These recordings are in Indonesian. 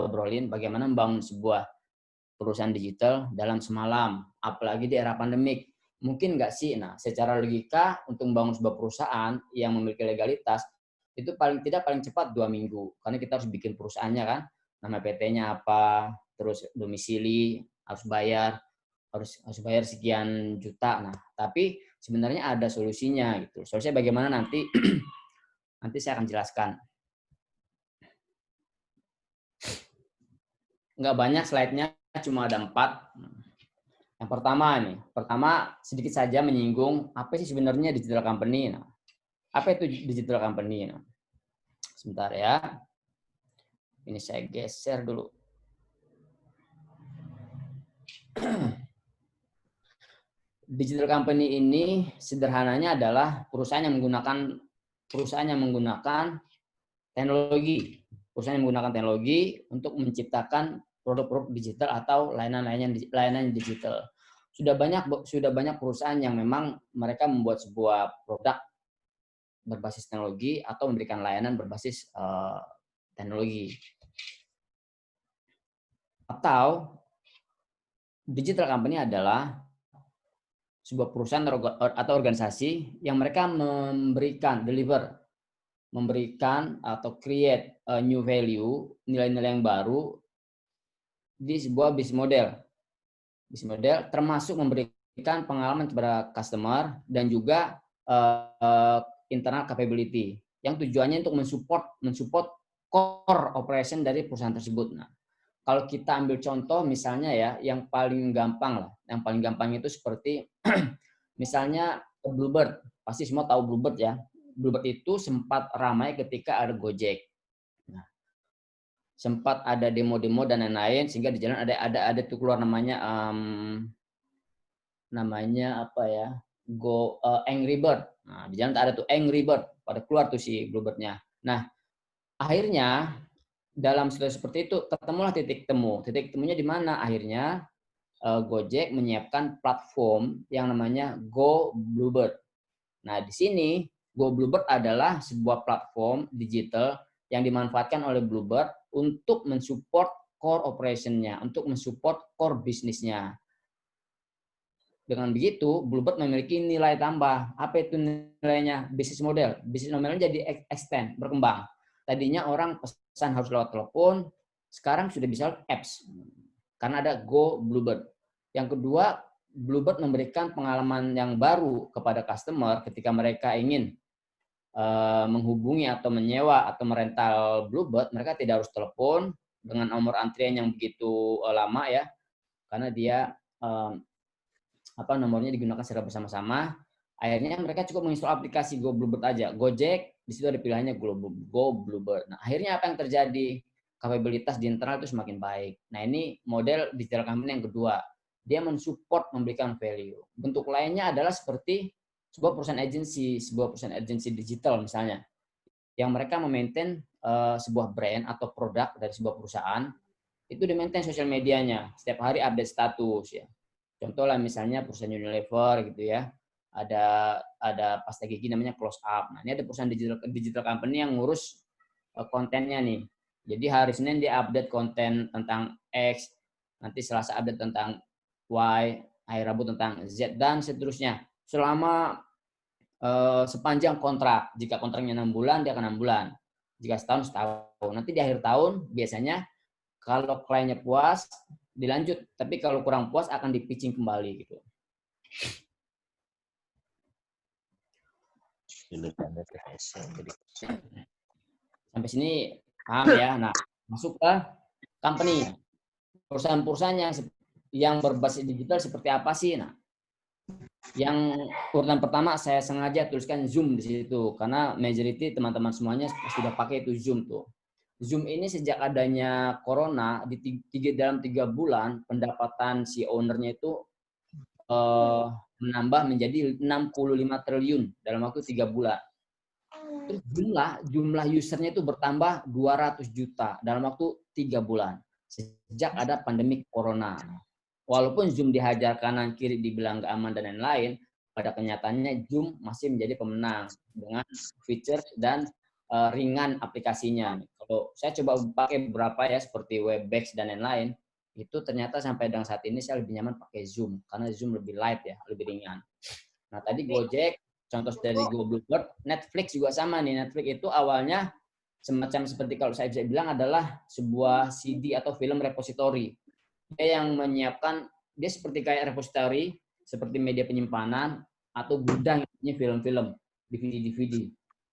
obrolin bagaimana membangun sebuah perusahaan digital dalam semalam, apalagi di era pandemik. Mungkin nggak sih? Nah, secara logika untuk membangun sebuah perusahaan yang memiliki legalitas, itu paling tidak paling cepat 2 minggu. Karena kita harus bikin perusahaannya kan, nama PT-nya apa, terus domisili, harus bayar sekian juta. Nah, tapi sebenarnya ada solusinya gitu. Solusinya bagaimana nanti nanti saya akan jelaskan. Nggak banyak slide-nya, cuma ada 4. Yang pertama sedikit saja menyinggung apa sih sebenarnya digital company. Nah, apa itu digital company? Nah, sebentar ya. Ini saya geser dulu. Digital company ini sederhananya adalah perusahaan yang menggunakan teknologi. Perusahaan yang menggunakan teknologi untuk menciptakan produk-produk digital atau layanan digital. Sudah banyak perusahaan yang memang mereka membuat sebuah produk berbasis teknologi atau memberikan layanan berbasis teknologi. Atau digital company adalah sebuah perusahaan atau organisasi yang mereka memberikan atau create a new value, nilai-nilai yang baru di sebuah bisnis model termasuk memberikan pengalaman kepada customer dan juga internal capability yang tujuannya untuk mensupport core operation dari perusahaan tersebut. Nah, kalau kita ambil contoh misalnya ya, yang paling gampang itu seperti misalnya Bluebird, pasti semua tahu Bluebird ya. Bluebird itu sempat ramai ketika ada Gojek. Nah, sempat ada demo-demo dan lain-lain sehingga di jalan ada tuh keluar namanya apa ya, Angry Bird. Nah, di jalan ada tuh Angry Bird, pada keluar tuh si Bluebird-nya. Nah, akhirnya dalam situasi seperti itu ketemulah titik temu. Titik temunya di mana? Akhirnya Gojek menyiapkan platform yang namanya Go Bluebird. Nah, di sini Go Bluebird adalah sebuah platform digital yang dimanfaatkan oleh Bluebird untuk mensupport core operation-nya, untuk mensupport core bisnisnya. Dengan begitu, Bluebird memiliki nilai tambah. Apa itu nilainya? Bisnis model. Bisnis modelnya jadi extend, berkembang. Tadinya orang pesan harus lewat telepon, sekarang sudah bisa apps. Karena ada Go Bluebird. Yang kedua, Bluebird memberikan pengalaman yang baru kepada customer ketika mereka ingin menghubungi atau menyewa atau merental Bluebird, mereka tidak harus telepon dengan nomor antrian yang begitu lama ya, karena dia nomornya digunakan secara bersama-sama. Akhirnya mereka cukup menginstal aplikasi Go Bluebird aja. Gojek di situ ada pilihannya Go Bluebird. Nah, akhirnya apa yang terjadi? Kapabilitas di internal itu semakin baik. Nah, ini model digital company yang kedua. Dia mensupport, memberikan value. Bentuk lainnya adalah seperti sebuah perusahaan agensi digital misalnya, yang mereka memaintain sebuah brand atau produk dari sebuah perusahaan, itu di-maintain sosial medianya, setiap hari update status ya. Contoh lah misalnya perusahaan Unilever gitu ya, ada pasta gigi namanya Close Up. Nah, ini ada perusahaan digital company yang ngurus kontennya nih. Jadi hari Senin dia update konten tentang X, nanti Selasa update tentang Y, hari Rabu tentang Z, dan seterusnya. Selama sepanjang kontrak. Jika kontraknya 6 bulan, dia akan 6 bulan. Jika setahun. Nanti di akhir tahun biasanya kalau kliennya puas, dilanjut. Tapi kalau kurang puas akan di-pitching kembali gitu. Sampai sini paham ya. Nah, masuk ke company. Perusahaan-perusahaan yang berbasis digital seperti apa sih? Nah, yang urutan pertama saya sengaja tuliskan Zoom di situ karena majority teman-teman semuanya sudah pakai itu Zoom tuh. Zoom ini sejak adanya corona dalam 3 bulan pendapatan si ownernya itu menambah menjadi 65 triliun dalam waktu 3 bulan. Terus jumlah usernya itu bertambah 200 juta dalam waktu 3 bulan sejak ada pandemi corona. Walaupun Zoom dihajar kanan kiri dibilang nggak aman dan lain-lain, pada kenyataannya Zoom masih menjadi pemenang dengan feature dan ringan aplikasinya. Kalau kalau saya coba pakai beberapa ya seperti Webex dan lain-lain, itu ternyata sampai dengan saat ini saya lebih nyaman pakai Zoom karena Zoom lebih light ya, lebih ringan. Nah tadi Gojek, contoh dari Bluebird, Netflix juga sama nih. Netflix itu awalnya semacam seperti kalau saya bisa bilang adalah sebuah CD atau film repository. Dia yang menyiapkan, dia seperti kayak repository, seperti media penyimpanan atau gudang ini film-film, DVD-DVD.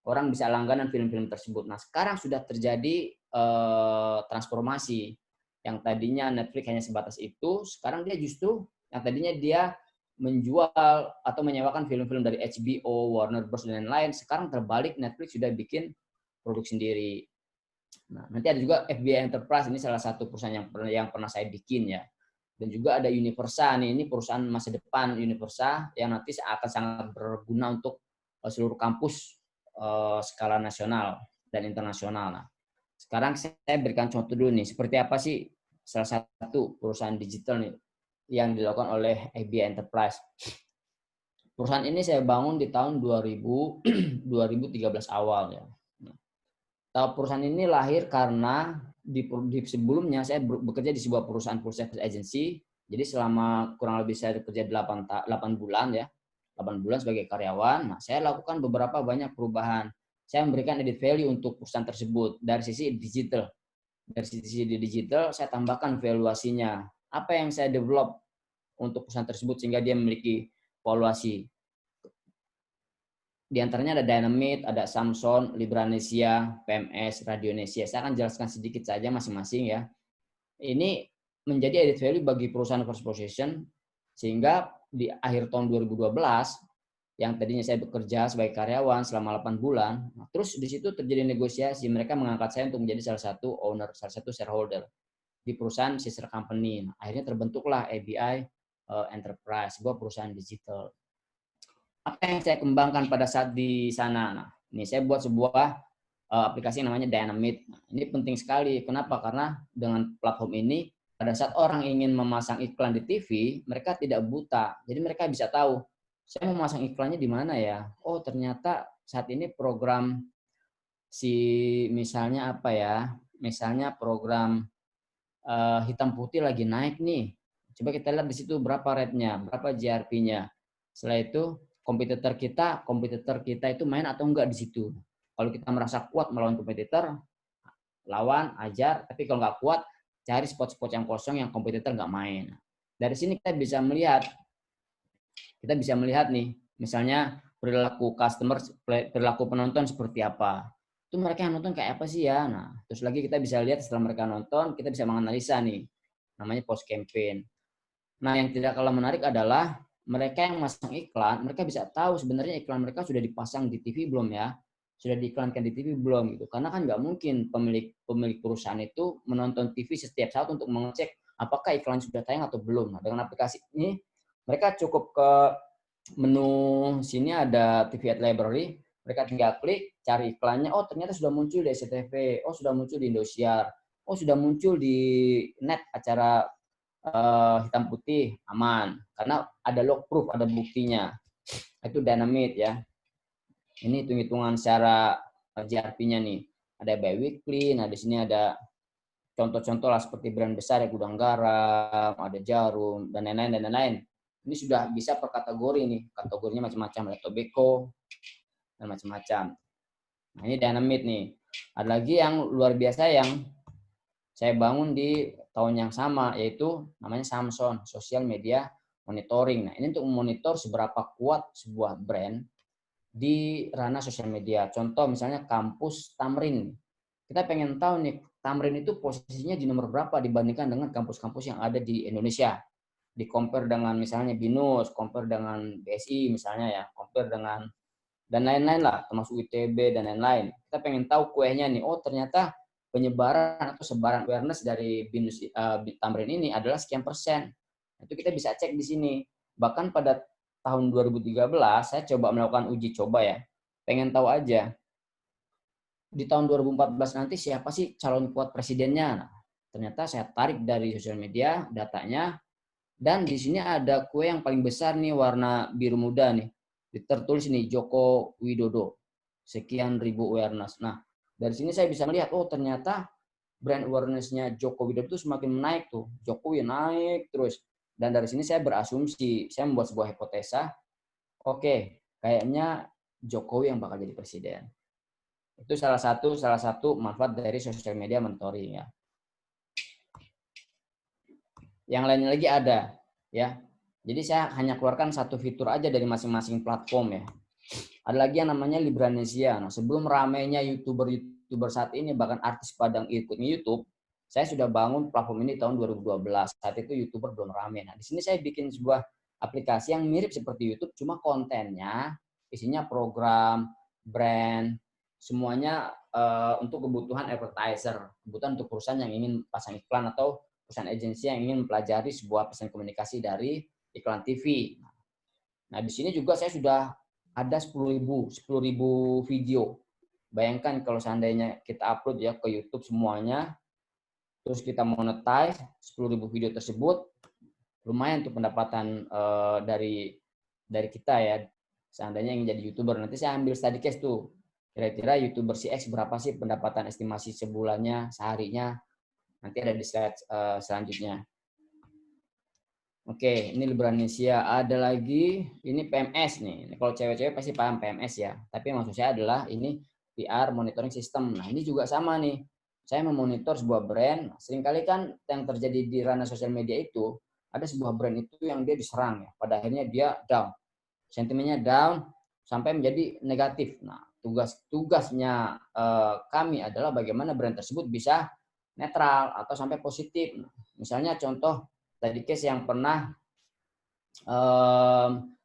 Orang bisa langganan film-film tersebut. Nah, sekarang sudah terjadi transformasi. Yang tadinya Netflix hanya sebatas itu, sekarang dia justru yang tadinya dia menjual atau menyewakan film-film dari HBO, Warner Bros dan lain-lain, sekarang terbalik, Netflix sudah bikin produk sendiri. Nah, nanti ada juga FBI Enterprise, ini salah satu perusahaan yang pernah saya bikin ya. Dan juga ada Universa nih, ini perusahaan masa depan Universa yang nanti akan sangat berguna untuk seluruh kampus skala nasional dan internasional. Nah, sekarang saya berikan contoh dulu nih, seperti apa sih salah satu perusahaan digital nih yang dilakukan oleh FBI Enterprise. Perusahaan ini saya bangun di tahun 2013 awal ya. Perusahaan ini lahir karena di sebelumnya saya bekerja di sebuah perusahaan full service agency. Jadi selama kurang lebih saya bekerja 8 bulan ya. 8 bulan sebagai karyawan. Nah, saya lakukan beberapa banyak perubahan. Saya memberikan added value untuk perusahaan tersebut dari sisi digital. Dari sisi digital saya tambahkan valuasinya. Apa yang saya develop untuk perusahaan tersebut sehingga dia memiliki valuasi. Di antaranya ada Dynamite, ada Samsung, Libranesia, PMS, Radionesia. Saya akan jelaskan sedikit saja masing-masing ya. Ini menjadi added value bagi perusahaan first position, sehingga di akhir tahun 2012, yang tadinya saya bekerja sebagai karyawan selama 8 bulan, terus di situ terjadi negosiasi, mereka mengangkat saya untuk menjadi salah satu owner, salah satu shareholder di perusahaan sister company. Nah, akhirnya terbentuklah ABI Enterprise, sebuah perusahaan digital. Apa yang saya kembangkan pada saat di sana? Nah, ini saya buat sebuah aplikasi yang namanya Dynamite. Nah, ini penting sekali. Kenapa? Karena dengan platform ini, pada saat orang ingin memasang iklan di TV, mereka tidak buta. Jadi mereka bisa tahu, saya mau memasang iklannya di mana ya? Oh, ternyata saat ini program misalnya apa ya? Misalnya program hitam putih lagi naik nih. Coba kita lihat di situ berapa rate-nya, berapa GRP-nya. Setelah itu kompetitor kita itu main atau enggak di situ. Kalau kita merasa kuat melawan kompetitor, lawan, ajar. Tapi kalau nggak kuat, cari spot-spot yang kosong yang kompetitor nggak main. Dari sini kita bisa melihat nih, misalnya perilaku customer, perilaku penonton seperti apa. Itu mereka yang nonton kayak apa sih ya. Nah, terus lagi kita bisa lihat setelah mereka nonton, kita bisa menganalisa nih, namanya post campaign. Nah, yang tidak kalah menarik adalah mereka yang masang iklan, mereka bisa tahu sebenarnya iklan mereka sudah dipasang di TV belum ya, sudah diiklankan di TV belum gitu. Karena kan nggak mungkin pemilik perusahaan itu menonton TV setiap saat untuk mengecek apakah iklan sudah tayang atau belum. Nah, dengan aplikasi ini mereka cukup ke menu sini ada TV Ad Library, mereka tinggal klik, cari iklannya, oh ternyata sudah muncul di SCTV, oh sudah muncul di Indosiar, oh sudah muncul di net acara hitam putih, aman. Karena ada log proof, ada buktinya. Itu Dynamite ya. Ini hitung-hitungan secara GRP-nya nih. Ada biweekly, nah di sini ada contoh-contoh lah seperti brand besar ya, Gudang Garam, ada Jarum, dan lain-lain. Ini sudah bisa per kategori nih. Kategorinya macam-macam, ada Tobacco, dan macam-macam. Nah ini Dynamite nih. Ada lagi yang luar biasa yang saya bangun di tahun yang sama, yaitu namanya Samsung, Social Media Monitoring. Nah, ini untuk memonitor seberapa kuat sebuah brand di ranah sosial media. Contoh misalnya kampus Tamrin. Kita pengen tahu nih, Tamrin itu posisinya di nomor berapa dibandingkan dengan kampus-kampus yang ada di Indonesia. Di compare dengan misalnya BINUS, compare dengan BSI misalnya ya, compare dengan dan lain-lain lah, termasuk ITB dan lain-lain. Kita pengen tahu kuehnya nih, oh ternyata penyebaran atau sebaran awareness dari BINUS Tamrin ini adalah sekian persen. Itu kita bisa cek di sini. Bahkan pada tahun 2013 saya coba melakukan uji coba ya. Pengen tahu aja di tahun 2014 nanti siapa sih calon kuat presidennya. Nah, ternyata saya tarik dari sosial media datanya, dan di sini ada kue yang paling besar nih warna biru muda nih. Tertulis nih Joko Widodo. Sekian ribu awareness. Nah, Dari sini saya bisa melihat, oh ternyata brand awareness-nya Joko Widodo itu semakin naik tuh. Jokowi naik terus. Dan dari sini saya berasumsi, saya membuat sebuah hipotesa, oke, kayaknya Jokowi yang bakal jadi presiden. Itu salah satu manfaat dari sosial media mentoring ya. Yang lainnya lagi ada ya. Jadi saya hanya keluarkan satu fitur aja dari masing-masing platform ya. Ada lagi yang namanya Libranesia. Nah, sebelum ramainya YouTuber saat ini, bahkan artis Padang ikut YouTube, saya sudah bangun platform ini tahun 2012. Saat itu YouTuber belum ramai. Nah, di sini saya bikin sebuah aplikasi yang mirip seperti YouTube, cuma kontennya isinya program, brand, semuanya untuk kebutuhan advertiser, kebutuhan untuk perusahaan yang ingin pasang iklan atau perusahaan agensi yang ingin mempelajari sebuah pesan komunikasi dari iklan TV. Nah, di sini juga saya sudah ada 10.000 video. Bayangkan kalau seandainya kita upload ya ke YouTube semuanya, terus kita monetize 10.000 video tersebut, lumayan untuk pendapatan dari kita ya. Seandainya ingin jadi YouTuber, nanti saya ambil study case tuh. Kira-kira YouTuber si X berapa sih pendapatan estimasi sebulannya, seharinya. Nanti ada di slide selanjutnya. Oke, ini Libranesia. Ada lagi, ini PMS nih. Kalau cewek-cewek pasti paham PMS ya. Tapi maksud saya adalah ini PR monitoring system. Nah, ini juga sama nih. Saya memonitor sebuah brand. Seringkali kan yang terjadi di ranah sosial media itu, ada sebuah brand itu yang dia diserang ya. Pada akhirnya dia down. Sentimennya down sampai menjadi negatif. Nah, tugasnya kami adalah bagaimana brand tersebut bisa netral atau sampai positif. Nah, misalnya contoh tadi case yang pernah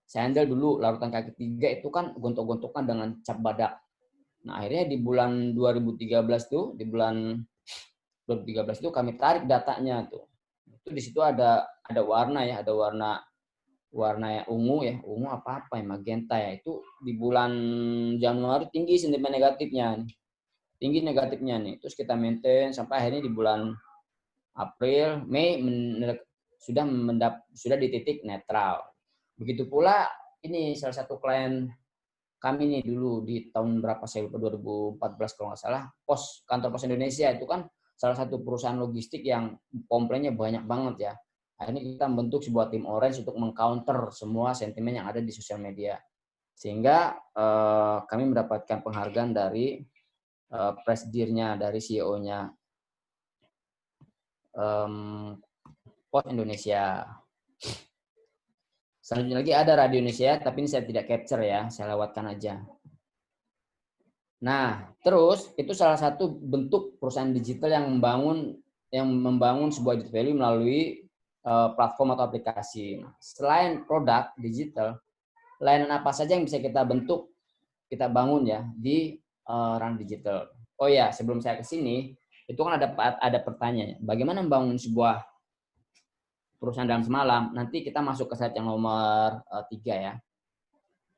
saya handle dulu larutan kaki 3 itu kan gontok-gontokan dengan cap badak. Nah, akhirnya di bulan 2013 tuh, di bulan 2013 itu kami tarik datanya tuh. Itu di situ ada warna ya, ada warna ya ungu apa ya, magenta ya. Itu di bulan Januari tinggi sentimen negatifnya nih. Tinggi negatifnya nih. Terus kita maintain sampai akhirnya di bulan April, Mei sudah di titik netral. Begitu pula ini salah satu klien kami nih dulu di tahun berapa saya lupa 2014 kalau nggak salah, kantor Pos Indonesia itu kan salah satu perusahaan logistik yang komplainnya banyak banget ya. Akhirnya kita membentuk sebuah tim orange untuk mengcounter semua sentimen yang ada di sosial media. Sehingga kami mendapatkan penghargaan dari presidirnya, dari CEO-nya Pos Indonesia. Selanjutnya lagi ada Radio Indonesia, tapi ini saya tidak capture ya, saya lewatkan aja. Nah, terus itu salah satu bentuk perusahaan digital yang membangun sebuah added value melalui platform atau aplikasi. Nah, selain produk digital, layanan apa saja yang bisa kita bentuk, kita bangun ya di ranah digital. Oh ya, sebelum saya ke sini, itu kan ada pertanyaan, bagaimana membangun sebuah perusahaan dalam semalam. Nanti kita masuk ke slide yang nomor 3 ya.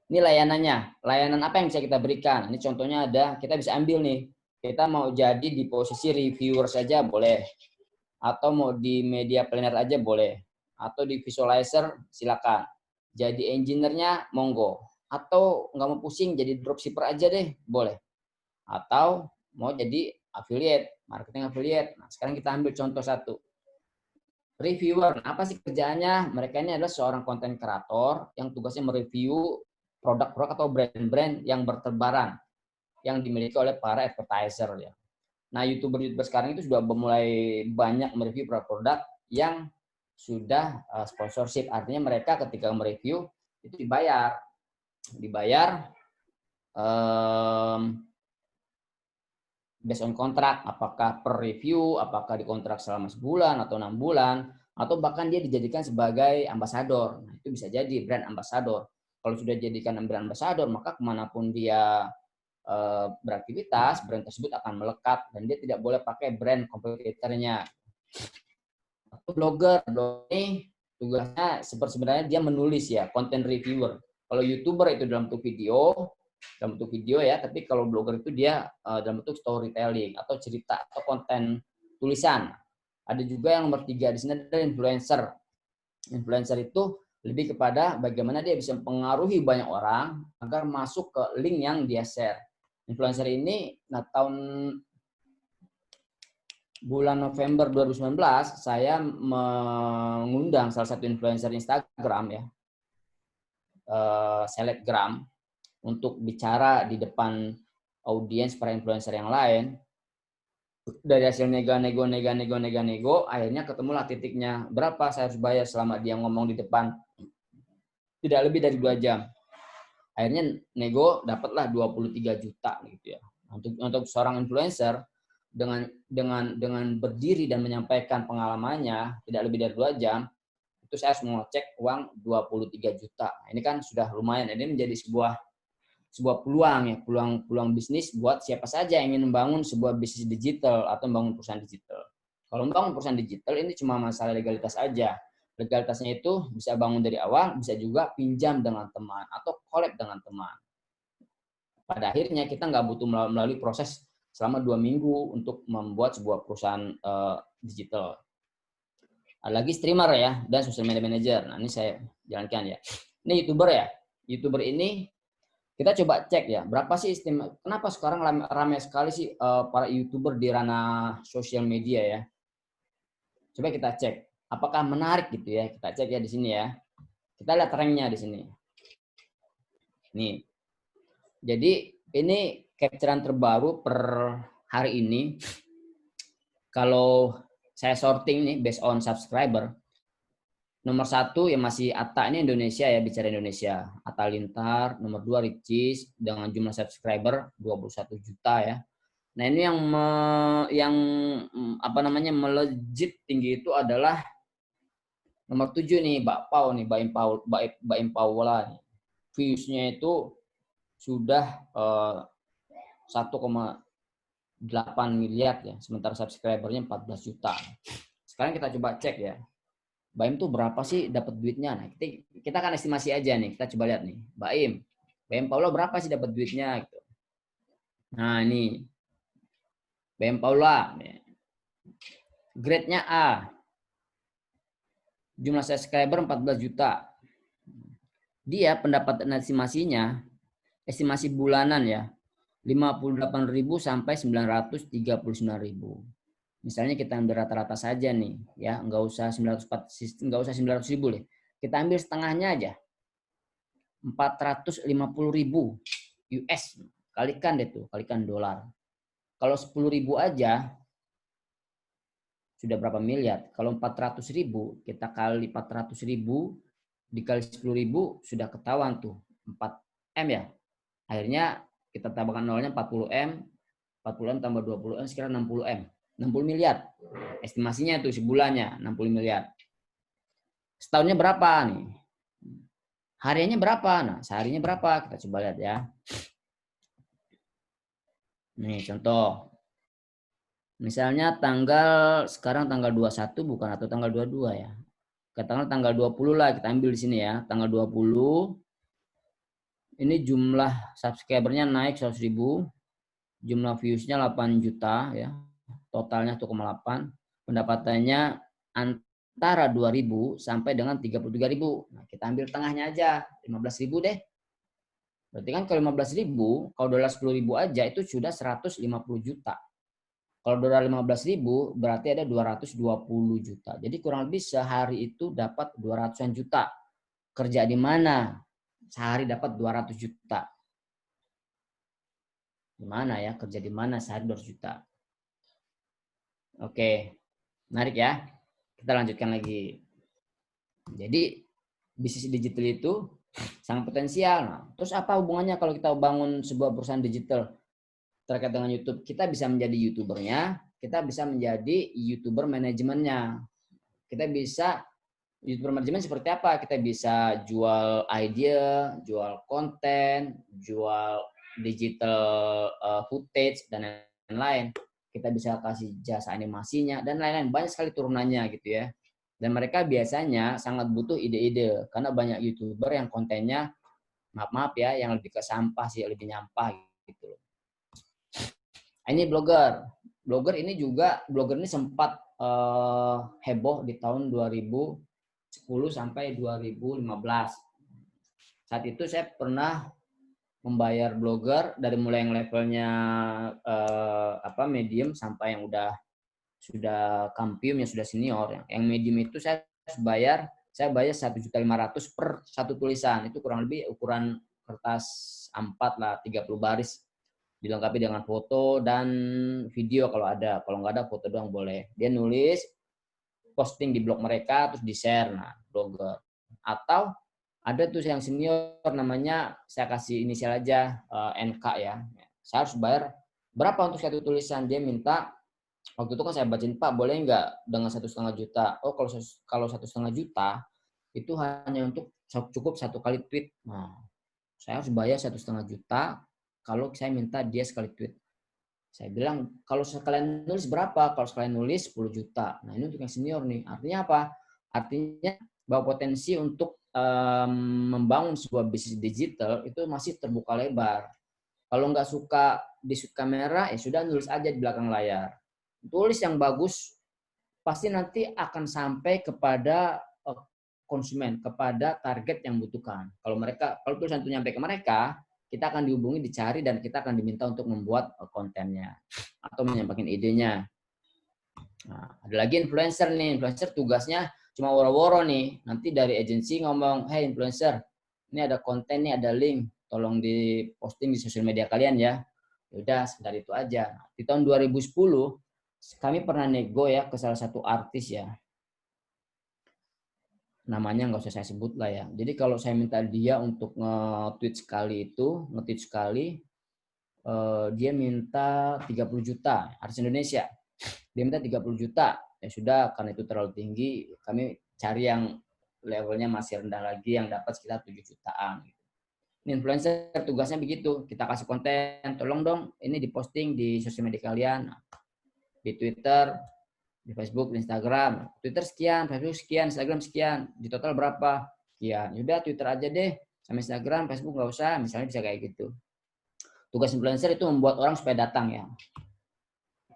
Ini layanannya. Layanan apa yang bisa kita berikan? Ini contohnya ada, kita bisa ambil nih. Kita mau jadi di posisi reviewer saja boleh. Atau mau di media planner aja boleh. Atau di visualizer silakan. Jadi engineer-nya monggo. Atau nggak mau pusing jadi dropshipper aja deh, boleh. Atau mau jadi affiliate, marketing affiliate. Nah, sekarang kita ambil contoh satu. Reviewer, apa sih kerjaannya? Mereka ini adalah seorang konten kreator yang tugasnya mereview produk-produk atau brand-brand yang berterbaran yang dimiliki oleh para advertiser ya. Nah, YouTuber sekarang itu sudah mulai banyak mereview produk-produk yang sudah sponsorship. Artinya mereka ketika mereview itu dibayar based on kontrak, apakah per review, apakah dikontrak selama sebulan atau 6 bulan, atau bahkan dia dijadikan sebagai ambasador. Nah, itu bisa jadi brand ambasador. Kalau sudah dijadikan brand ambasador, maka kemanapun dia beraktivitas, brand tersebut akan melekat dan dia tidak boleh pakai brand kompetitornya. Atau blogger ini tugasnya sebenarnya dia menulis ya, content reviewer. Kalau YouTuber itu dalam bentuk video ya, tapi kalau blogger itu dia dalam bentuk storytelling atau cerita atau konten tulisan. Ada juga yang nomor 3 di sini ada influencer. Influencer itu lebih kepada bagaimana dia bisa mempengaruhi banyak orang agar masuk ke link yang dia share. Influencer ini, nah tahun bulan November 2019 saya mengundang salah satu influencer Instagram ya, selebgram, untuk bicara di depan audiens para influencer yang lain. Dari hasil nego, akhirnya ketemulah titiknya. Berapa saya harus bayar selama dia ngomong di depan? Tidak lebih dari 2 jam. Akhirnya nego dapatlah 23 juta gitu ya. Untuk seorang influencer dengan berdiri dan menyampaikan pengalamannya tidak lebih dari 2 jam, itu saya harus mengocek uang 23 juta. Ini kan sudah lumayan. Ini menjadi sebuah peluang ya, peluang bisnis buat siapa saja yang ingin membangun sebuah bisnis digital atau membangun perusahaan digital. Kalau membangun perusahaan digital ini cuma masalah legalitas aja. Legalitasnya itu bisa bangun dari awal, bisa juga pinjam dengan teman atau collab dengan teman. Pada akhirnya kita nggak butuh melalui proses selama 2 minggu untuk membuat sebuah perusahaan digital. Ada lagi streamer ya, dan social media manager. Nah ini saya jalankan ya. Ini YouTuber ya. YouTuber ini kita coba cek ya, berapa sih kenapa sekarang ramai sekali sih para YouTuber di ranah sosial media ya. Coba kita cek, apakah menarik gitu ya. Kita cek ya di sini ya. Kita lihat ranknya di sini. Nih. Jadi ini capturean terbaru per hari ini. Kalau saya sorting nih based on subscriber, nomor 1 yang masih Atta ini Indonesia ya, bicara Indonesia. Atta Lintar, nomor 2 Ricis dengan jumlah subscriber 21 juta ya. Nah, ini yang apa namanya melejit tinggi itu adalah nomor 7 nih, Mbak Pau nih, Mbak Paula nih. Views-nya itu sudah 1,8 miliar ya, sementara subscribernya 14 juta. Sekarang kita coba cek ya. Baim tuh berapa sih dapat duitnya? Nah, kita kan estimasi aja nih. Kita coba lihat nih. Baim Paula berapa sih dapat duitnya gitu. Nah, ini. Baim Paula. Grade-nya A. Jumlah subscriber 14 juta. Dia pendapatan estimasi bulanan ya. 58.000 sampai 939.000. Misalnya kita ambil rata-rata saja nih, ya, nggak usah 900.000 deh. Kita ambil setengahnya aja, 450.000 US. Kalikan deh tuh, kalikan dolar. Kalau 10.000 aja, sudah berapa miliar? Kalau 400.000, kita kali 400.000, dikali 10.000, sudah ketahuan tuh, 4M ya. Akhirnya kita tambahkan nolnya 40M, 40M tambah 20M, sekarang 60M. 60 miliar. Estimasinya tuh sebulannya 60 miliar. Setahunnya berapa nih? Hariannya berapa? Nah, seharinya berapa? Kita coba lihat ya. Nih, contoh. Misalnya sekarang tanggal 21 bukan, atau tanggal 22 ya. Katakanlah tanggal 20 lah, kita ambil di sini ya. Tanggal 20, ini jumlah subscribernya naik 100.000. Jumlah viewsnya 8 juta ya. Totalnya 1,8. Pendapatannya antara 2.000 sampai dengan 33.000. Nah, kita ambil tengahnya aja, 15.000 deh. Berarti kan kalau 15.000, kalau dolar 10.000 aja itu sudah 150 juta. Kalau dolar 15.000 berarti ada 220 juta. Jadi kurang lebih sehari itu dapat 200-an juta. Kerja di mana? Sehari dapat 200 juta. Di mana ya? Kerja di mana sehari 200 juta? Oke, menarik ya. Kita lanjutkan lagi. Jadi bisnis digital itu sangat potensial. Nah, terus apa hubungannya kalau kita bangun sebuah perusahaan digital terkait dengan YouTube? Kita bisa menjadi YouTubernya, kita bisa menjadi YouTuber manajemennya. Kita bisa YouTuber manajemen seperti apa? Kita bisa jual idea, jual konten, jual digital footage dan lain-lain. Kita bisa kasih jasa animasinya dan lain-lain. Banyak sekali turunannya gitu ya. Dan mereka biasanya sangat butuh ide-ide karena banyak YouTuber yang kontennya maaf ya, yang lebih ke sampah sih, lebih nyampah gitu. Ini blogger. Blogger ini sempat heboh di tahun 2010 sampai 2015. Saat itu saya pernah membayar blogger dari mulai yang levelnya medium sampai yang sudah kampium, yang sudah senior. Yang medium itu saya bayar 1.500.000 per satu tulisan. Itu kurang lebih ukuran kertas A4 lah, 30 baris. Dilengkapi dengan foto dan video kalau ada. Kalau nggak ada, foto doang boleh. Dia nulis, posting di blog mereka, terus di-share. Nah, blogger. Atau ada tuh yang senior namanya, saya kasih inisial aja, NK ya. Saya harus bayar berapa untuk satu tulisan. Dia minta, waktu itu kan saya bacain, Pak boleh nggak dengan 1,5 juta? Oh, kalau 1,5 juta itu hanya untuk cukup satu kali tweet. Nah, saya harus bayar 1,5 juta kalau saya minta dia sekali tweet. Saya bilang, kalau sekalian nulis berapa? Kalau sekalian nulis 10 juta. Nah, ini untuk yang senior nih. Artinya apa? Artinya bahwa potensi untuk membangun sebuah bisnis digital itu masih terbuka lebar. Kalau nggak suka di shoot kamera, ya sudah nulis aja di belakang layar. Tulis yang bagus, pasti nanti akan sampai kepada konsumen, kepada target yang butuhkan. Kalau tulisan itu nyampe ke mereka, kita akan dihubungi, dicari, dan kita akan diminta untuk membuat kontennya atau menyampaikan idenya. Nah, ada lagi influencer nih. Influencer tugasnya cuma woro-woro nih. Nanti dari agensi ngomong, hey influencer, ini ada konten nih, ada link, tolong diposting di sosial media kalian ya. Udah, sekedar itu aja. Di tahun 2010, kami pernah nego ya ke salah satu artis ya. Namanya nggak usah saya sebut lah ya. Jadi kalau saya minta dia untuk nge-tweet sekali, dia minta 30 juta, artis Indonesia. Dia minta 30 juta. Ya sudah, karena itu terlalu tinggi, kami cari yang levelnya masih rendah lagi, yang dapat sekitar 7 jutaan. Ini influencer tugasnya begitu, kita kasih konten, tolong dong ini diposting di sosial media kalian, di Twitter, di Facebook, di Instagram. Twitter sekian, Facebook sekian, Instagram sekian, di total berapa? Sekian. Yaudah Twitter aja deh, sama Instagram, Facebook nggak usah, misalnya bisa kayak gitu. Tugas influencer itu membuat orang supaya datang ya.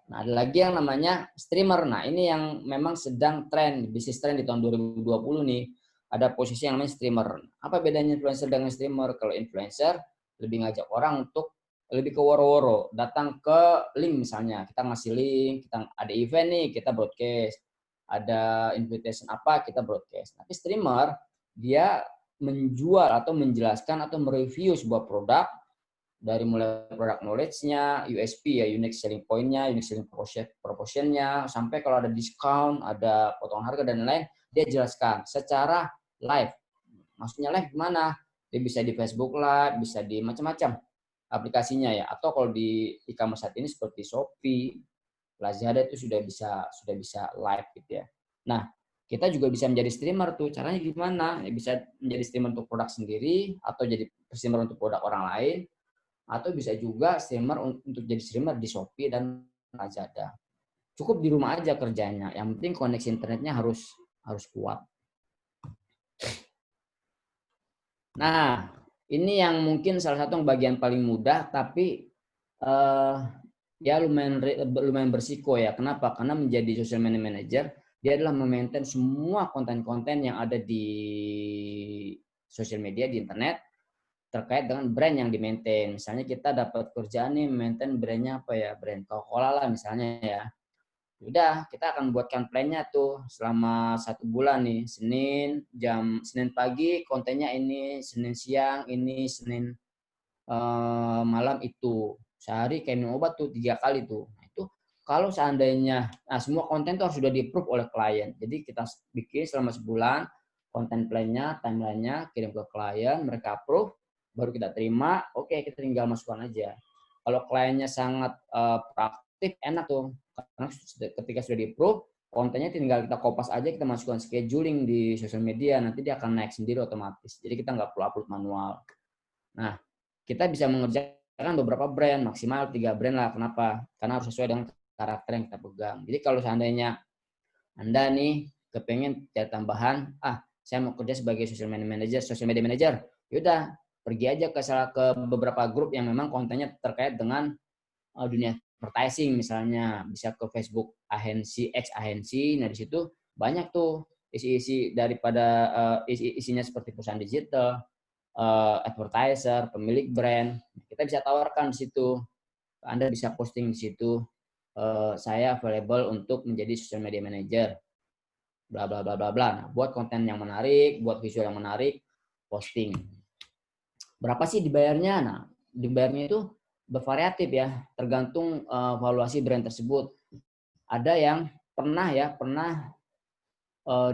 Nah, ada lagi yang namanya streamer. Nah, ini yang memang sedang tren, bisnis tren di tahun 2020 nih. Ada posisi yang namanya streamer. Apa bedanya influencer dengan streamer? Kalau influencer lebih ngajak orang untuk lebih ke woro-woro, datang ke link misalnya. Kita ngasih link, kita ada event nih, kita broadcast. Ada invitation apa, kita broadcast. Tapi streamer, dia menjual atau menjelaskan atau mereview sebuah produk, dari mulai product knowledge-nya, USP ya, unique selling point-nya, unique selling proportion-nya, sampai kalau ada diskon, ada potongan harga dan lain-lain, dia jelaskan secara live. Maksudnya live gimana? Dia bisa di Facebook Live, bisa di macam-macam aplikasinya ya. Atau kalau di e-commerce saat ini seperti Shopee, Lazada itu sudah bisa live gitu ya. Nah, kita juga bisa menjadi streamer tuh. Caranya gimana? Ya, bisa menjadi streamer untuk produk sendiri atau jadi streamer untuk produk orang lain, atau bisa juga streamer untuk jadi streamer di Shopee dan Lazada. Cukup di rumah aja kerjanya. Yang penting koneksi internetnya harus kuat. Nah, ini yang mungkin salah satu bagian paling mudah, tapi ya lumayan bersiko ya. Kenapa? Karena menjadi social media manager, dia adalah memaintain semua konten-konten yang ada di social media, di internet, terkait dengan brand yang di-maintain. Misalnya kita dapat kerjaan nih maintain brandnya apa ya, brand Coca-Cola lah misalnya ya. Udah, kita akan buatkan plan-nya tuh selama 1 bulan nih. Senin pagi kontennya ini, Senin siang ini, Senin malam itu. Sehari kayak minum obat tuh 3 kali tuh. Nah, itu kalau seandainya, semua konten tuh harus sudah di-approve oleh klien. Jadi kita bikin selama sebulan konten plan-nya, timeline-nya, kirim ke klien, mereka approve, baru kita terima, oke kita tinggal masukkan aja. Kalau kliennya sangat proaktif, enak tuh. Karena ketika sudah di-approve, kontennya tinggal kita kopas aja, kita masukkan scheduling di sosial media, nanti dia akan naik sendiri otomatis. Jadi kita nggak perlu upload manual. Nah, kita bisa mengerjakan beberapa brand, maksimal 3 brand lah. Kenapa? Karena harus sesuai dengan karakter yang kita pegang. Jadi kalau seandainya Anda nih kepengen cari tambahan, saya mau kerja sebagai social media manager, yaudah pergi aja ke beberapa grup yang memang kontennya terkait dengan dunia advertising misalnya, bisa ke Facebook agensi X agensi. Nah di situ banyak tuh isi-isi daripada isinya seperti perusahaan digital, advertiser, pemilik brand. Kita bisa tawarkan di situ. Anda bisa posting di situ, saya available untuk menjadi social media manager, bla bla bla bla bla. Nah, buat konten yang menarik, buat visual yang menarik, posting. Berapa sih dibayarnya? Nah, dibayarnya itu bervariatif ya, tergantung valuasi brand tersebut. Ada yang pernah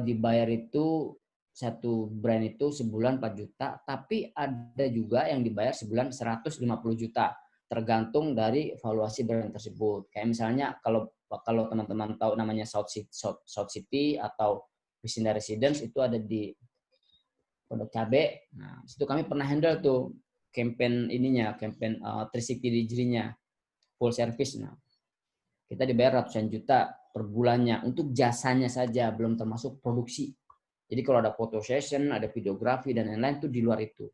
dibayar itu satu brand itu sebulan 4 juta, tapi ada juga yang dibayar sebulan 150 juta, tergantung dari valuasi brand tersebut. Kayak misalnya kalau teman-teman tahu namanya South City atau Visinda Residence, itu ada di Pondok Cabe. Nah, situ kami pernah handle tuh campaign 360 degree-nya, full service. Nah, kita dibayar ratusan juta per bulannya untuk jasanya saja, belum termasuk produksi. Jadi kalau ada photo session, ada videografi dan lain-lain itu di luar itu.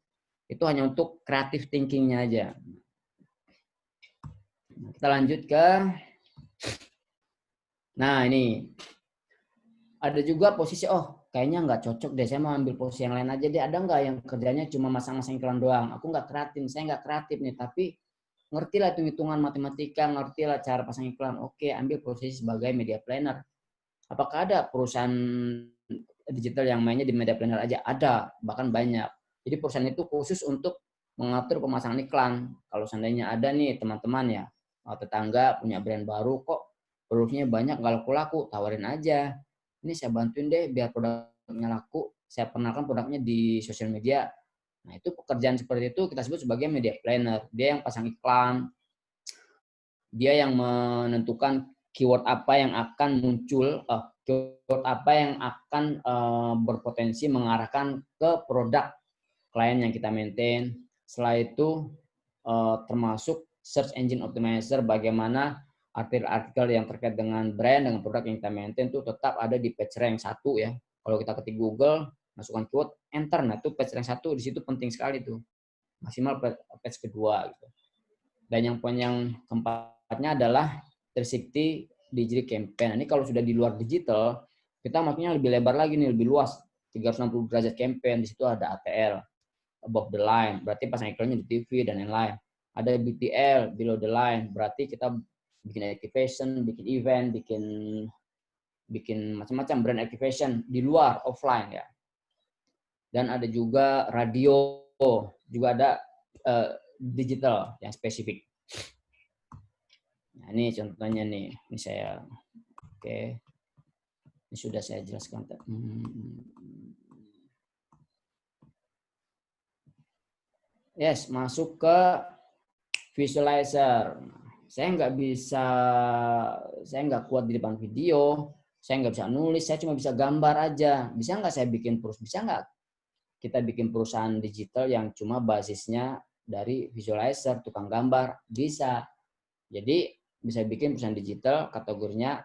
Itu hanya untuk creative thinking-nya aja. Nah, kita lanjut ke, nah ini ada juga posisi, oh kayaknya nggak cocok deh, saya mau ambil posisi yang lain aja deh. Ada nggak yang kerjanya cuma masang-masang iklan doang? Aku nggak kreatif, saya nggak kreatif nih, tapi ngerti lah hitung-hitungan matematika, ngerti lah cara pasang iklan. Oke, ambil posisi sebagai media planner. Apakah ada perusahaan digital yang mainnya di media planner aja? Ada, bahkan banyak. Jadi perusahaan itu khusus untuk mengatur pemasangan iklan. Kalau seandainya ada nih teman-teman ya, tetangga punya brand baru kok produknya banyak nggak laku-laku, tawarin aja. Ini saya bantuin deh biar produknya laku. Saya kenalkan produknya di sosial media. Nah, itu pekerjaan seperti itu kita sebut sebagai media planner. Dia yang pasang iklan, dia yang menentukan keyword apa yang akan muncul, keyword apa yang akan berpotensi mengarahkan ke produk klien yang kita maintain. Setelah itu termasuk search engine optimizer, bagaimana artikel-artikel yang terkait dengan brand, dengan produk yang kita maintain itu tetap ada di page rank 1 ya. Kalau kita ketik Google, masukkan keyword, enter, nah itu page rank 1, di situ penting sekali tuh. Maksimal page kedua gitu. Dan yang poin yang keempatnya adalah 360 degree campaign. Ini kalau sudah di luar digital, kita maksudnya lebih lebar lagi nih, lebih luas. 360 derajat campaign, di situ ada ATL, above the line, berarti pasang iklannya di TV dan lain-lain. Ada BTL, below the line, berarti kita bikin activation, bikin event, bikin macam-macam brand activation di luar, offline ya. Dan ada juga radio, juga ada digital yang spesifik. Nah, ini contohnya nih. Ini saya, oke. Ini sudah saya jelaskan. Yes, masuk ke visualizer. Saya nggak kuat di depan video, saya nggak bisa nulis, saya cuma bisa gambar aja. Bisa nggak saya bikin bisa nggak kita bikin perusahaan digital yang cuma basisnya dari visualizer, tukang gambar? Bisa. Jadi bisa bikin perusahaan digital kategorinya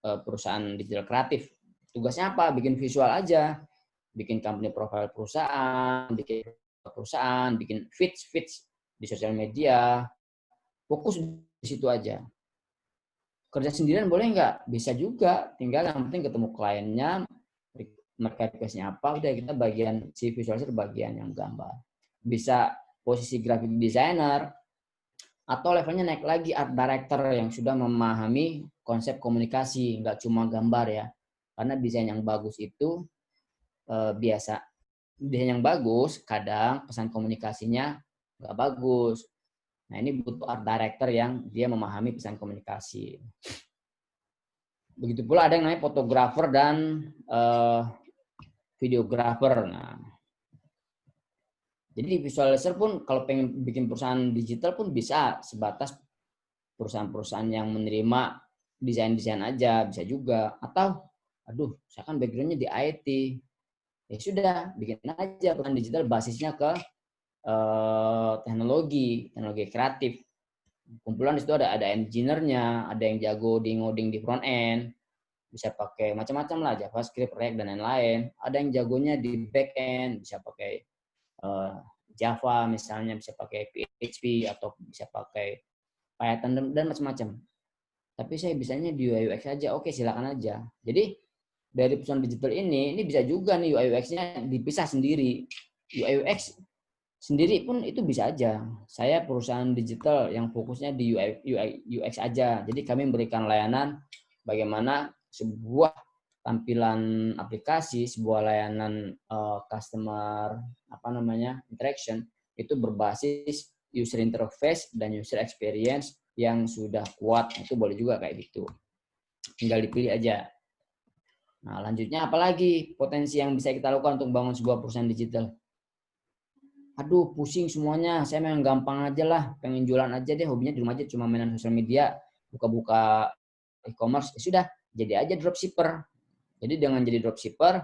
perusahaan digital kreatif. Tugasnya apa? Bikin visual aja, bikin company profile perusahaan, bikin feeds di sosial media. Fokus di situ aja. Kerja sendirian boleh nggak? Bisa juga. Tinggal yang penting ketemu kliennya, mereka request-nya apa, udah kita bagian si visualizer bagian yang gambar. Bisa posisi graphic designer, atau levelnya naik lagi art director yang sudah memahami konsep komunikasi, nggak cuma gambar ya. Karena desain yang bagus itu biasa. Desain yang bagus, kadang pesan komunikasinya nggak bagus. Nah, ini butuh art director yang dia memahami pesan komunikasi. Begitu pula ada yang namanya fotografer dan videografer. Nah, jadi visualizer pun kalau pengen bikin perusahaan digital pun bisa sebatas perusahaan-perusahaan yang menerima desain-desain aja, bisa juga. Atau, aduh, saya kan backgroundnya di IT. Ya sudah, bikin aja perusahaan digital basisnya ke teknologi kreatif. Kumpulan di situ ada engineer-nya, ada yang jago di ngoding di front end, bisa pakai macam-macam lah, JavaScript, React dan lain-lain. Ada yang jagonya di back end, bisa pakai Java misalnya, bisa pakai PHP atau bisa pakai Python dan macam-macam. Tapi saya bisanya di UI UX aja. Oke, silakan aja. Jadi dari perusahaan digital ini bisa juga nih UI UX-nya dipisah sendiri. UI UX sendiri pun itu bisa aja. Saya perusahaan digital yang fokusnya di UI UX aja. Jadi kami memberikan layanan bagaimana sebuah tampilan aplikasi, sebuah layanan customer interaction itu berbasis user interface dan user experience yang sudah kuat. Itu boleh juga kayak gitu. Tinggal dipilih aja. Nah, lanjutnya apalagi potensi yang bisa kita lakukan untuk bangun sebuah perusahaan digital? Aduh, pusing semuanya. Saya memang gampang aja lah. Pengen jualan aja deh. Hobinya di rumah aja cuma mainan sosial media. Buka-buka e-commerce. Ya sudah, jadi aja dropshipper. Jadi dengan jadi dropshipper,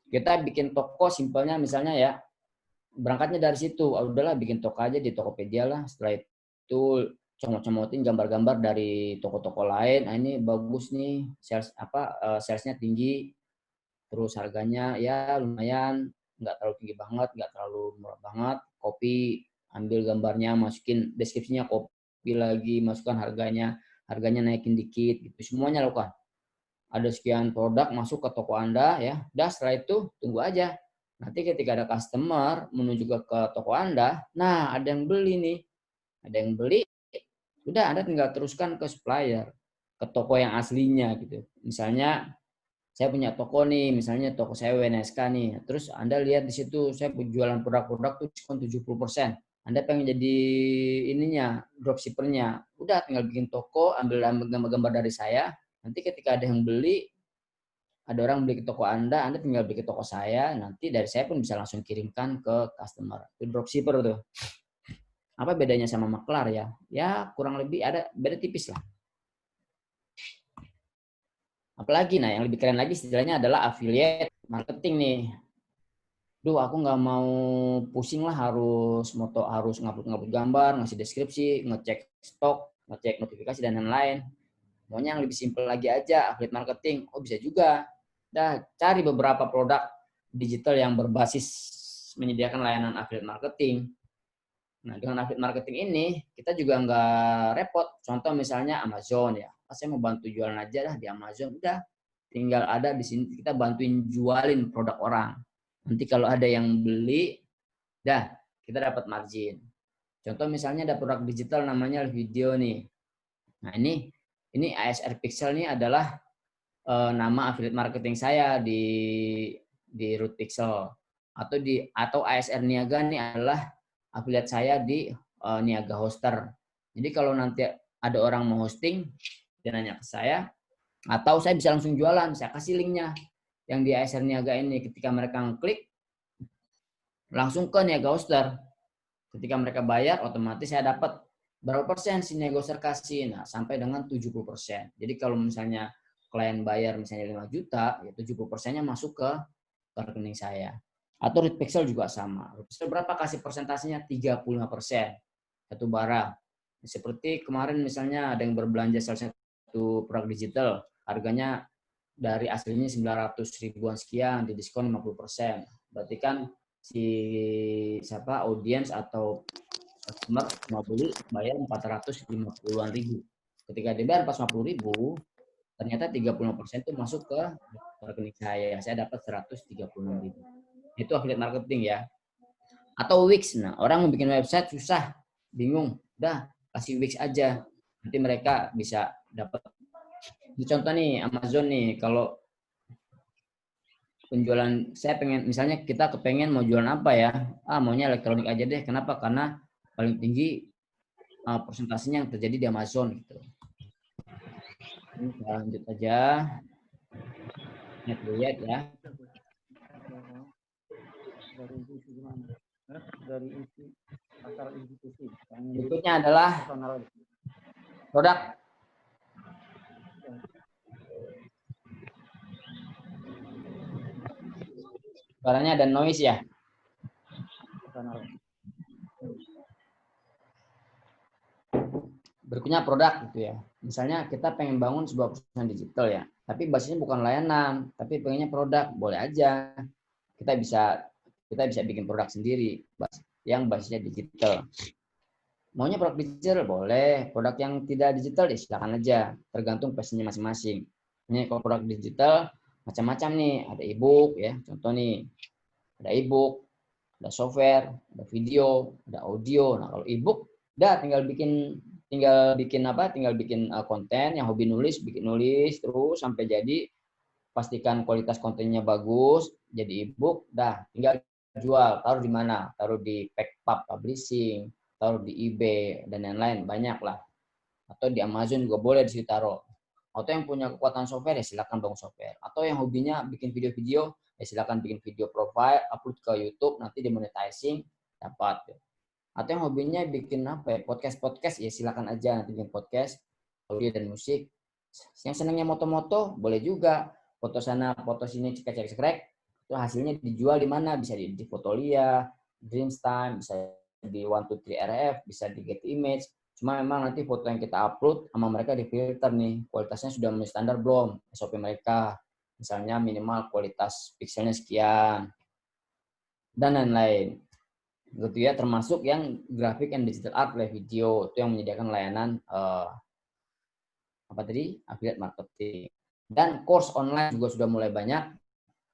kita bikin toko simpelnya misalnya ya. Berangkatnya dari situ. Udahlah bikin toko aja di Tokopedia lah. Setelah itu comot-comotin gambar-gambar dari toko-toko lain. Nah, ini bagus nih. Salesnya tinggi. Terus harganya ya lumayan, nggak terlalu tinggi banget, nggak terlalu murah banget. Kopi, ambil gambarnya, masukin deskripsinya kopi lagi, masukkan harganya naikin dikit, gitu. Semuanya lakukan. Ada sekian produk masuk ke toko Anda ya. Dah setelah itu tunggu aja. Nanti ketika ada customer menuju ke toko Anda, nah ada yang beli nih. Ada yang beli, udah Anda tinggal teruskan ke supplier, ke toko yang aslinya gitu. Misalnya saya punya toko nih, misalnya toko saya WNSK nih. Terus Anda lihat di situ saya jualan produk-produk tuh diskon 70%. Anda pengen jadi ininya, dropshippernya. Udah tinggal bikin toko, ambil gambar-gambar dari saya. Nanti ketika ada yang beli, ada orang beli ke toko Anda tinggal beli ke toko saya, nanti dari saya pun bisa langsung kirimkan ke customer. Itu dropshipper tuh. Apa bedanya sama maklar ya? Ya kurang lebih ada beda tipis lah. Apalagi, nah yang lebih keren lagi istilahnya adalah affiliate marketing nih. Duh, aku nggak mau pusing lah harus ngupload gambar, ngasih deskripsi, ngecek stok, ngecek notifikasi dan lain-lain. Maunya yang lebih simpel lagi aja, affiliate marketing. Oh bisa juga. Dah cari beberapa produk digital yang berbasis menyediakan layanan affiliate marketing. Nah dengan affiliate marketing ini kita juga nggak repot. Contoh misalnya Amazon ya. Saya mau bantu jualan aja dah di Amazon. Udah tinggal ada di sini kita bantuin jualin produk orang. Nanti kalau ada yang beli, dah kita dapat margin. Contoh misalnya ada produk digital namanya video nih. Nah ini ASR Pixel ini adalah nama affiliate marketing saya di Root Pixel atau ASR Niaga ini adalah affiliate saya di Niaga Hoster. Jadi kalau nanti ada orang mau hosting, dia nanya ke saya, atau saya bisa langsung jualan, saya kasih linknya yang di ASR Niaga ini. Ketika mereka klik, langsung ke Niaga Hoster. Ketika mereka bayar, otomatis saya dapat berapa persen si Niaga Hoster kasih. Nah, sampai dengan 70%. Jadi kalau misalnya klien bayar misalnya 5 juta, ya 70%-nya masuk ke rekening saya. Atau Root Pixel juga sama. Root Pixel berapa kasih persentasenya? 35%. Satu barang. Seperti kemarin misalnya ada yang berbelanja salah satu produk digital, harganya dari aslinya 900 ribuan sekian, di diskon 50%. Berarti kan si audiens atau customer mau beli bayar 450-an ribu. Ketika dia bayar 450 ribu, ternyata 35% itu masuk ke rekening saya. Saya dapat 136 ribu. Itu affiliate marketing ya. Atau Wix. Nah, orang mau bikin website susah, bingung. Udah, kasih Wix aja. Nanti mereka bisa dapat. Ini contoh nih, Amazon nih. Kalau penjualan, saya pengen, misalnya kita kepengen mau jualan apa ya? Maunya elektronik aja deh. Kenapa? Karena paling tinggi persentasenya yang terjadi di Amazon gitu. Ini kita lanjut aja. Lihat ya. Dari asal institusi. Berikutnya adalah produk. Suaranya ada noise ya. Berikutnya produk gitu ya. Misalnya kita pengen bangun sebuah perusahaan digital ya, tapi basisnya bukan layanan, tapi pengennya produk, boleh aja. Kita bisa bikin produk sendiri yang basisnya digital. Maunya produk digital boleh, produk yang tidak digital ya silakan aja, tergantung passionnya masing-masing. Ini kalau produk digital macam-macam nih, ada e-book ya, contoh nih, ada e-book, ada software, ada video, ada audio. Nah, kalau ebook udah tinggal bikin konten yang hobi nulis, bikin nulis terus sampai jadi, pastikan kualitas kontennya bagus, jadi ebook, dah tinggal jual, taruh di mana? Taruh di Packpub Publishing, taruh di eBay dan lain-lain, banyak lah. Atau di Amazon juga boleh di situ taruh. Atau yang punya kekuatan software ya silakan bangun software. Atau yang hobinya bikin video-video ya silakan bikin video profile, upload ke YouTube, nanti dimonetizing dapat. Atau yang hobinya bikin apa ya, podcast ya silakan aja nanti bikin podcast, audio dan musik. Yang senangnya moto-moto boleh juga, foto sana foto sini cekrek-cekrek, itu hasilnya dijual di mana? Bisa di Fotolia, Dreamstime, bisa di 123RF, bisa di Get Image. Cuma memang nanti foto yang kita upload sama mereka di filter nih, kualitasnya sudah memenuhi standar belum, SOP mereka. Misalnya minimal kualitas pixelnya sekian, dan lain-lain. Gitu ya, termasuk yang grafik and digital art, live video, itu yang menyediakan layanan affiliate marketing. Dan course online juga sudah mulai banyak.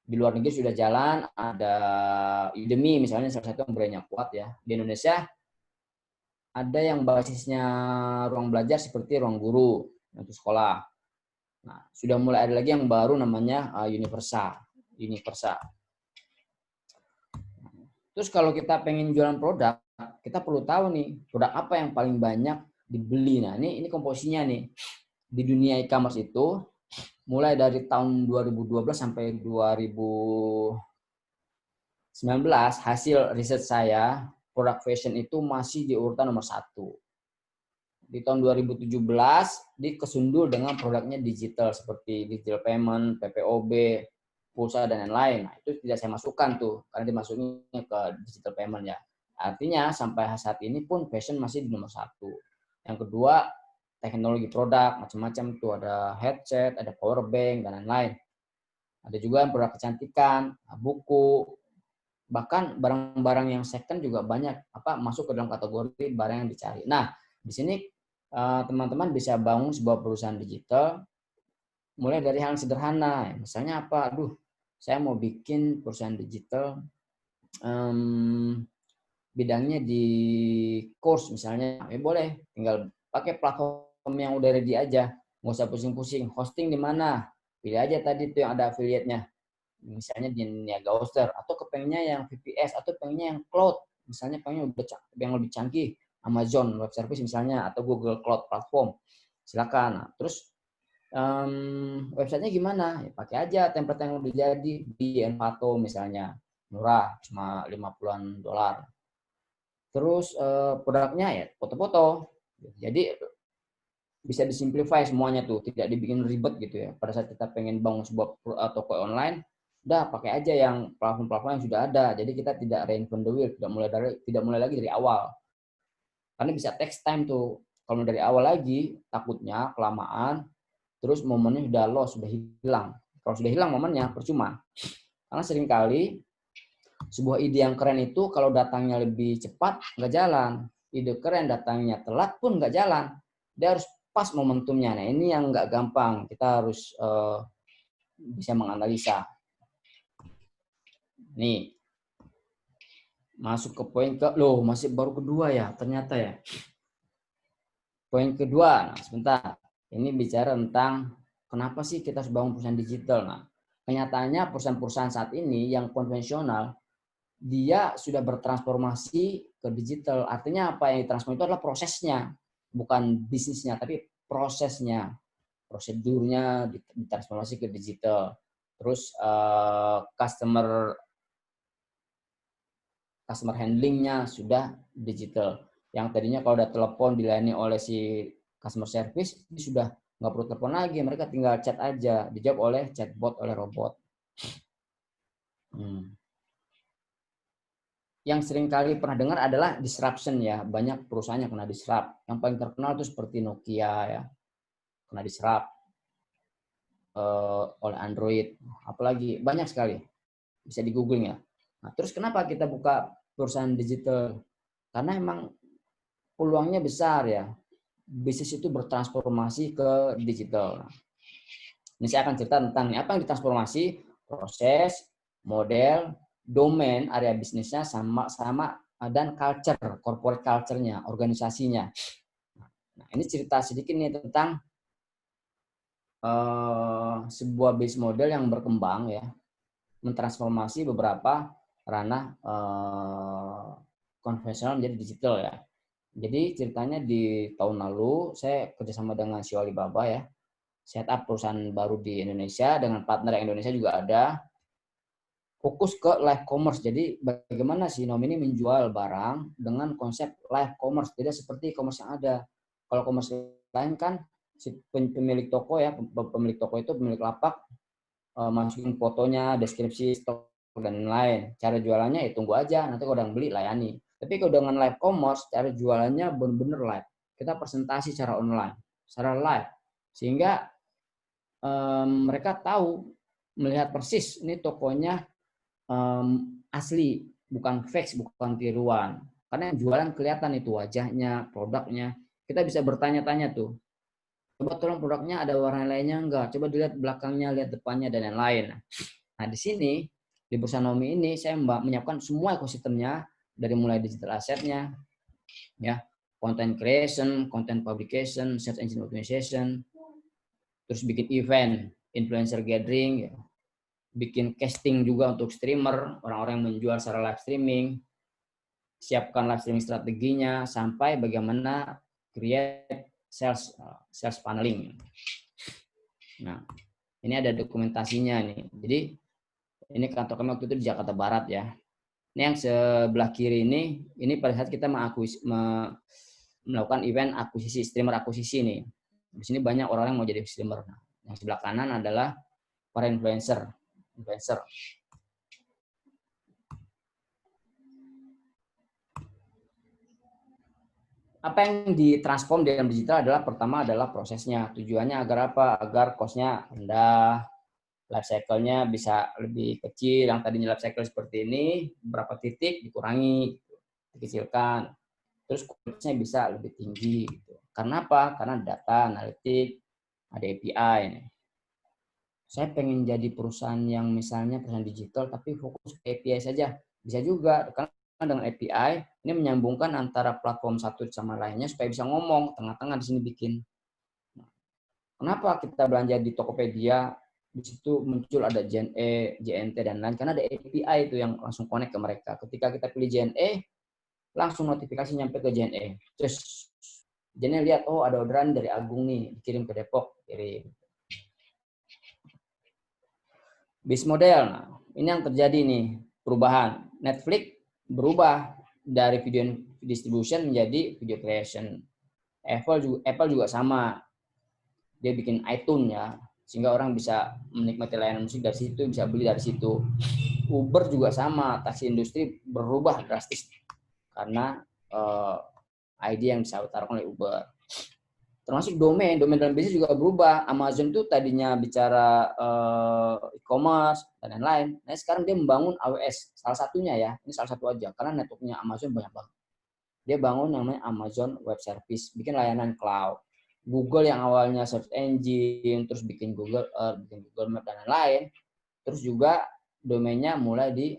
Di luar negeri sudah jalan, ada Udemy misalnya, salah satu yang brandnya kuat ya. Di Indonesia ada yang basisnya ruang belajar seperti Ruang Guru untuk sekolah. Nah, sudah mulai ada lagi yang baru namanya Universa. Terus kalau kita pengen jualan produk, kita perlu tahu nih produk apa yang paling banyak dibeli. Nah, ini komposisinya nih. Di dunia e-commerce itu mulai dari tahun 2012 sampai 2019, hasil riset saya, produk fashion itu masih di urutan nomor 1. Di tahun 2017 dikesundul dengan produknya digital seperti digital payment, PPOB, pulsa dan lain-lain. Nah, itu tidak saya masukkan tuh karena dimasuknya ke digital payment ya. Artinya sampai saat ini pun fashion masih di nomor 1. Yang kedua, teknologi produk macam-macam tuh, ada headset, ada power bank dan lain-lain. Ada juga yang produk kecantikan, buku, bahkan barang-barang yang second juga banyak masuk ke dalam kategori barang yang dicari. Nah, di sini teman-teman bisa bangun sebuah perusahaan digital mulai dari hal yang sederhana. Misalnya apa? Saya mau bikin perusahaan digital bidangnya di course misalnya. Boleh, tinggal pakai platform yang udah ready aja. Nggak usah pusing-pusing. Hosting di mana? Pilih aja tadi tuh yang ada affiliate-nya. Misalnya di Niaga Hoster, atau kepengennya yang VPS, atau pengennya yang cloud. Misalnya pengennya yang lebih canggih, Amazon Web Service misalnya, atau Google Cloud Platform. Silakan. Nah, terus websitenya gimana? Ya, pakai aja template yang udah jadi di Envato misalnya, murah, cuma $50. Terus produknya ya foto-foto. Jadi bisa disimplify semuanya tuh, tidak dibikin ribet gitu ya. Pada saat kita pengen bangun sebuah toko online, udah pakai aja yang platform-platform yang sudah ada. Jadi kita tidak reinvent the wheel, tidak mulai lagi dari awal. Karena bisa takes time tuh. Kalau dari awal lagi, takutnya kelamaan, terus momennya sudah lost, sudah hilang. Kalau sudah hilang momennya, percuma. Karena seringkali sebuah ide yang keren itu kalau datangnya lebih cepat, nggak jalan. Ide keren datangnya telat pun nggak jalan. Dia harus pas momentumnya. Nah, ini yang nggak gampang. Kita harus bisa menganalisa. Nih, masuk ke poin masih baru kedua ya, ternyata ya. Poin kedua, nah sebentar. Ini bicara tentang kenapa sih kita harus bangun perusahaan digital. Nah, kenyataannya perusahaan-perusahaan saat ini yang konvensional, dia sudah bertransformasi ke digital. Artinya apa yang ditransformasi itu adalah prosesnya, bukan bisnisnya, tapi prosesnya. Prosedurnya ditransformasi ke digital. Terus customer handlingnya sudah digital. Yang tadinya kalau udah telepon dilayani oleh si customer service, ini sudah nggak perlu telepon lagi, mereka tinggal chat aja, dijawab oleh chatbot, oleh robot. Yang sering kali pernah dengar adalah disruption ya, banyak perusahaan yang kena disrupt. Yang paling terkenal itu seperti Nokia ya, kena disrupt oleh Android, apalagi banyak sekali, bisa di googling ya. Nah, terus kenapa kita buka perusahaan digital? Karena emang peluangnya besar ya, bisnis itu bertransformasi ke digital. Ini saya akan cerita tentang apa yang ditransformasi, proses, model, domain area bisnisnya sama dan culture, corporate culture-nya, organisasinya. Nah, ini cerita sedikit nih tentang sebuah bisnis model yang berkembang ya, mentransformasi beberapa ranah konvensional menjadi digital ya. Jadi ceritanya di tahun lalu saya kerjasama dengan Shio Alibaba ya, setup perusahaan baru di Indonesia dengan partner yang Indonesia juga ada, fokus ke live commerce. Jadi bagaimana si Nom ini menjual barang dengan konsep live commerce, tidak seperti e-commerce yang ada. Kalau commerce lain kan si pemilik toko ya, pemilik toko itu pemilik lapak masukin fotonya, deskripsi stok dan lain. Cara jualannya ya tunggu aja, nanti kalau udah beli layani. Tapi kalau dengan live commerce, cara jualannya benar-benar live. Kita presentasi secara online, secara live, sehingga mereka tahu, melihat persis ini tokonya asli, bukan fake, bukan tiruan. Karena yang jualan kelihatan itu wajahnya, produknya. Kita bisa bertanya-tanya tuh, coba tolong produknya ada warna lainnya enggak? Coba dilihat belakangnya, lihat depannya, dan lain-lain. Nah, di sini, di perusahaan Nomi ini, saya menyiapkan semua ekosistemnya, dari mulai digital assetnya, ya, content creation, content publication, search engine optimization, terus bikin event, influencer gathering, ya, bikin casting juga untuk streamer, orang-orang yang menjual secara live streaming, siapkan live streaming strateginya, sampai bagaimana create sales funneling. Nah, ini ada dokumentasinya nih. Jadi ini kantor kami waktu itu di Jakarta Barat ya. Ini yang sebelah kiri ini pada saat kita melakukan event akuisisi, streamer akuisisi nih. Di sini banyak orang yang mau jadi streamer. Nah, yang sebelah kanan adalah para influencer. Apa yang ditransform dalam digital adalah pertama adalah prosesnya. Tujuannya agar apa? Agar cost-nya rendah, life cycle-nya bisa lebih kecil. Yang tadinya life cycle seperti ini, berapa titik dikurangi, dikecilkan. Terus kualitasnya bisa lebih tinggi. Karena apa? Karena data, analitik, ada API. Saya pengen jadi perusahaan yang misalnya perusahaan digital tapi fokus ke API saja. Bisa juga, karena dengan API ini menyambungkan antara platform satu sama lainnya supaya bisa ngomong, tengah-tengah di sini bikin. Kenapa kita belanja di Tokopedia, di situ muncul ada JNE, JNT dan lain, karena ada API itu yang langsung connect ke mereka. Ketika kita pilih JNE, langsung notifikasi nyampe ke JNE. Terus JNE lihat, oh ada orderan dari Agung nih, dikirim ke Depok, kirim. Bisnis model, nah, ini yang terjadi nih, perubahan. Netflix berubah dari video distribution menjadi video creation. Apple juga sama. Dia bikin iTunes ya, sehingga orang bisa menikmati layanan musik dari situ, bisa beli dari situ. Uber juga sama, taksi industri berubah drastis karena ID yang disautarakan oleh Uber. Termasuk domain dalam bisnis juga berubah. Amazon tuh tadinya bicara e-commerce dan lain-lain. Nah, sekarang dia membangun AWS, salah satunya ya. Ini salah satu aja, karena networknya Amazon banyak banget. Dia bangun namanya Amazon Web Service, bikin layanan cloud. Google yang awalnya search engine, terus bikin Google Earth, bikin Google Map dan lain-lain. Terus juga domainnya mulai di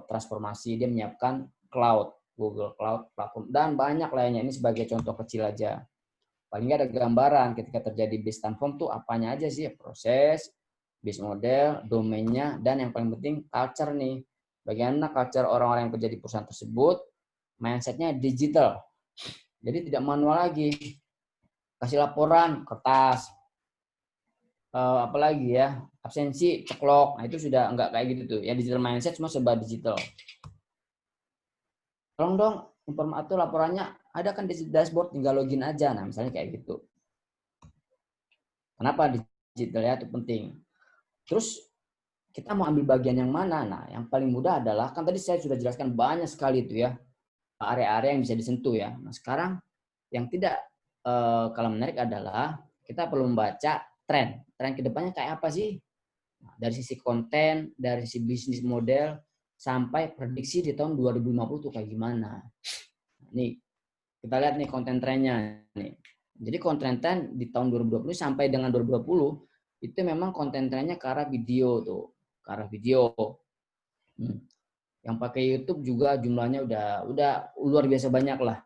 transformasi, dia menyiapkan cloud, Google Cloud Platform, dan banyak lainnya. Ini sebagai contoh kecil aja. Paling nggak ada gambaran ketika terjadi business transform tuh apanya aja sih, proses, business model, domainnya, dan yang paling penting culture nih. Bagaimana culture orang-orang yang kerja di perusahaan tersebut, mindsetnya digital. Jadi tidak manual lagi. Kasih laporan, kertas. Apalagi ya, absensi, ceklok. Nah itu sudah nggak kayak gitu tuh. Ya digital mindset semua serba digital. Tolong dong informasi laporannya ada kan di dashboard, tinggal login aja. Nah misalnya kayak gitu. Kenapa digital ya itu penting. Terus kita mau ambil bagian yang mana? Nah yang paling mudah adalah, kan tadi saya sudah jelaskan banyak sekali itu ya, area-area yang bisa disentuh ya. Nah sekarang yang tidak kalah menarik adalah kita perlu membaca tren kedepannya kayak apa sih. Nah, dari sisi konten, dari sisi bisnis model, sampai prediksi di tahun 2050 tuh kayak gimana. Nih, kita lihat nih konten trennya nih. Jadi konten tren di tahun 2020 sampai dengan 2020 itu memang konten trennya ke arah video tuh, ke arah video. Yang pakai YouTube juga jumlahnya udah luar biasa banyak lah.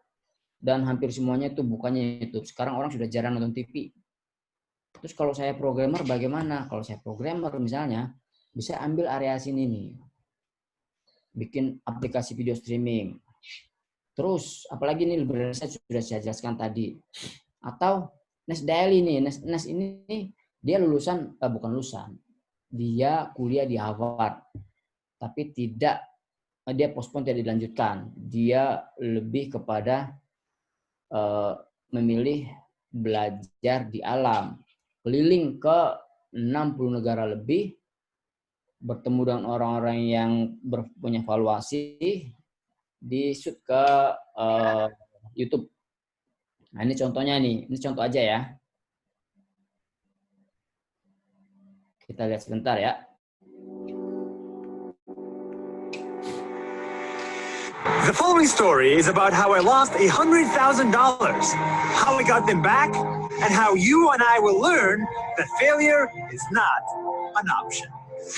Dan hampir semuanya itu bukannya YouTube. Sekarang orang sudah jarang nonton TV. Terus kalau saya programmer bagaimana? Kalau saya programmer misalnya, bisa ambil area sini nih. Bikin aplikasi video streaming. Terus, apalagi nih saya sudah saya jelaskan tadi. Atau Nes Daily nih. Nes ini dia lulusan, bukan lulusan. Dia kuliah di Harvard. Tapi dia postpone tidak dilanjutkan. Dia lebih kepada memilih belajar di alam. Keliling ke 60 negara lebih, bertemu dengan orang-orang yang punya valuasi, di-shoot ke YouTube. Nah, ini contohnya nih. Ini contoh aja ya. Kita lihat sebentar ya. The following story is about how I lost $100,000, how I got them back, and how you and I will learn that failure is not an option.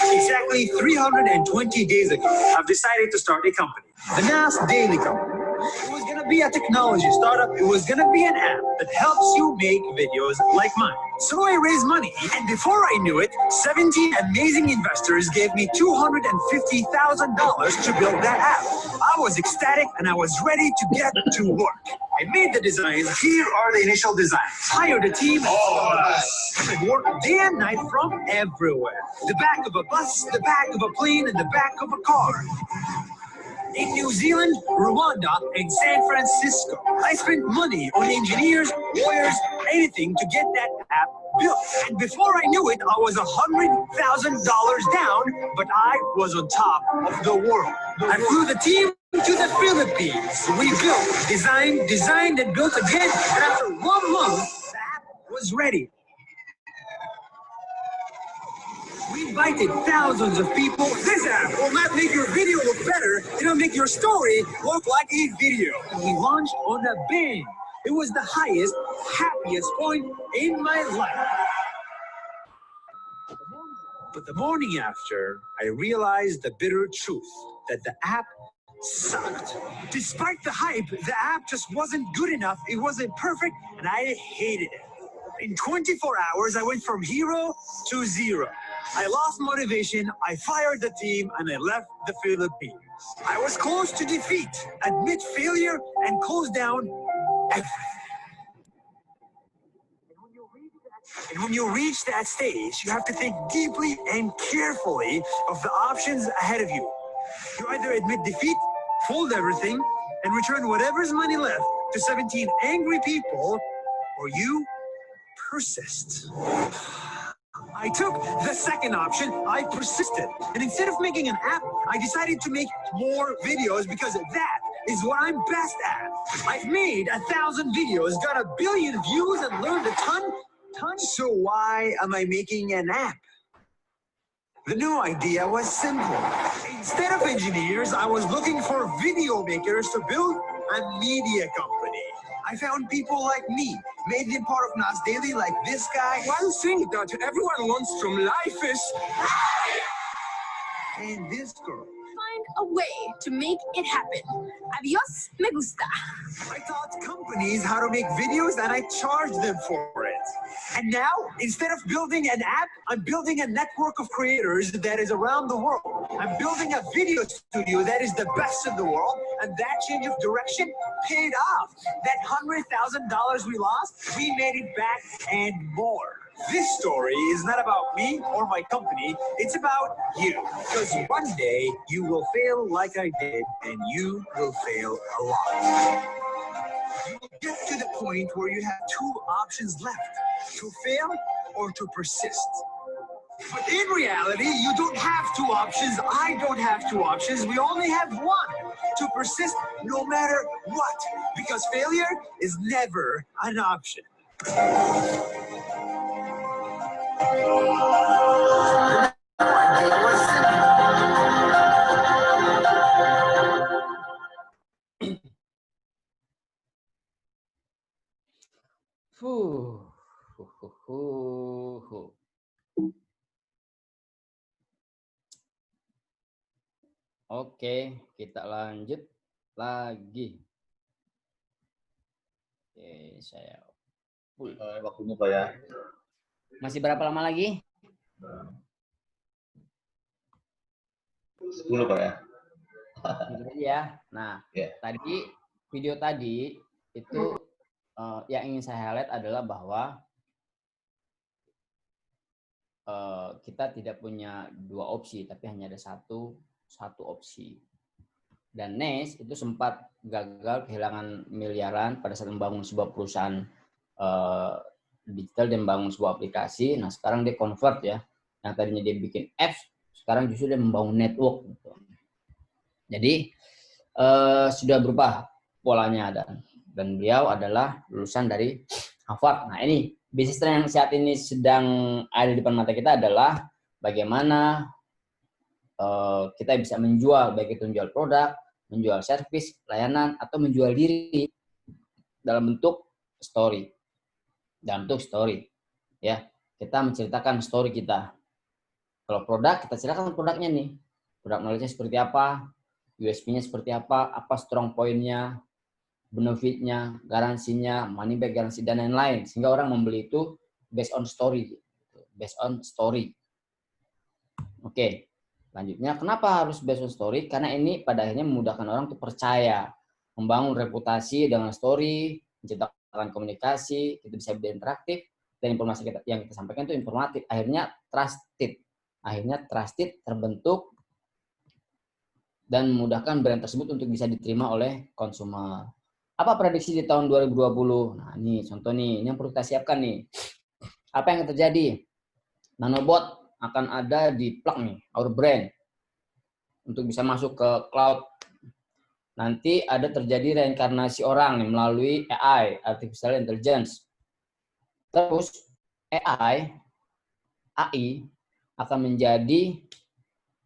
Exactly 320 days ago, I've decided to start a company, the NAS Daily Company. It was going to be a technology startup. It was going to be an app that helps you make videos like mine. So I raised money, and before I knew it, 17 amazing investors gave me $250,000 to build that app. I was ecstatic, and I was ready to get to work. I made the designs. Here are the initial designs. Hired a team, all of us. And worked day and night from everywhere. The back of a bus, the back of a plane, and the back of a car. In New Zealand, Rwanda, and San Francisco. I spent money on engineers, lawyers, anything to get that app built. And before I knew it, I was $100,000 down, but I was on top of the world. I flew the team to the Philippines. We built, designed, and built again. And after 1 month, the app was ready. We invited thousands of people. This app will not make your video look better, it'll make your story look like a video. We launched on a bang. It was the highest, happiest point in my life. But the morning after, I realized the bitter truth that the app sucked. Despite the hype, the app just wasn't good enough, it wasn't perfect, and I hated it. In 24 hours, I went from hero to zero. I lost motivation, I fired the team, and I left the Philippines. I was close to defeat, admit failure, and close down everything. And when you reach that stage, you have to think deeply and carefully of the options ahead of you. You either admit defeat, fold everything, and return whatever's money left to 17 angry people, or you persist. I took the second option, I persisted. And instead of making an app, I decided to make more videos because that is what I'm best at. I've made 1,000 videos, got 1 billion views, and learned a ton. So why am I making an app? The new idea was simple. Instead of engineers, I was looking for video makers to build a media company. I found people like me, made them part of NAS Daily like this guy. One thing that everyone wants from life is... And this girl. Find a way to make it happen. Adios, me gusta. I taught companies how to make videos and I charged them for it. And now, instead of building an app, I'm building a network of creators that is around the world. I'm building a video studio that is the best in the world, and that change of direction paid off. That $100,000 we lost, we made it back and more. This story is not about me or my company, it's about you. Because one day you will fail like I did, and you will fail a lot. You will get to the point where you have 2 options left, to fail or to persist. But in reality, you don't have 2 options, I don't have 2 options, we only have 1. To persist no matter what, because failure is never an option. Oke, kita lanjut lagi. Oke, saya full. Waktunya Pak ya. Masih berapa lama lagi? 10 Pak ya. Gitu aja ya. Nah, Ya. tadi video tadi itu yang ingin saya highlight adalah bahwa kita tidak punya dua opsi, tapi hanya ada satu opsi. Dan Nes itu sempat gagal, kehilangan miliaran pada saat membangun sebuah perusahaan digital dan membangun sebuah aplikasi. Nah, sekarang dia convert ya. Yang tadinya dia bikin apps, sekarang justru dia membangun network. Gitu. Jadi sudah berubah polanya, dan beliau adalah lulusan dari Harvard. Nah, ini bisnis yang saat ini sedang ada di depan mata kita adalah bagaimana kita bisa menjual, baik itu menjual produk, menjual servis, layanan, atau menjual diri dalam bentuk story. Dalam bentuk story. Ya, kita menceritakan story kita. Kalau produk, kita ceritakan produknya nih. Produk knowledge-nya seperti apa, USP-nya seperti apa strong point-nya, benefit-nya, garansinya, money back garansi, dan lain-lain. Sehingga orang membeli itu based on story. Based on story. Oke. Selanjutnya, kenapa harus based on story? Karena ini pada akhirnya memudahkan orang untuk percaya, membangun reputasi dengan story, menciptakan komunikasi, itu bisa interaktif, dan informasi yang kita sampaikan itu informatif. Akhirnya trusted. Terbentuk dan memudahkan brand tersebut untuk bisa diterima oleh konsumer. Apa prediksi di tahun 2020? Nah, ini contoh nih, ini yang perlu kita siapkan nih. Apa yang terjadi? Nanobot akan ada di plug nih, our brand, untuk bisa masuk ke cloud. Nanti ada terjadi reinkarnasi orang nih, melalui AI, artificial intelligence. Terus AI akan menjadi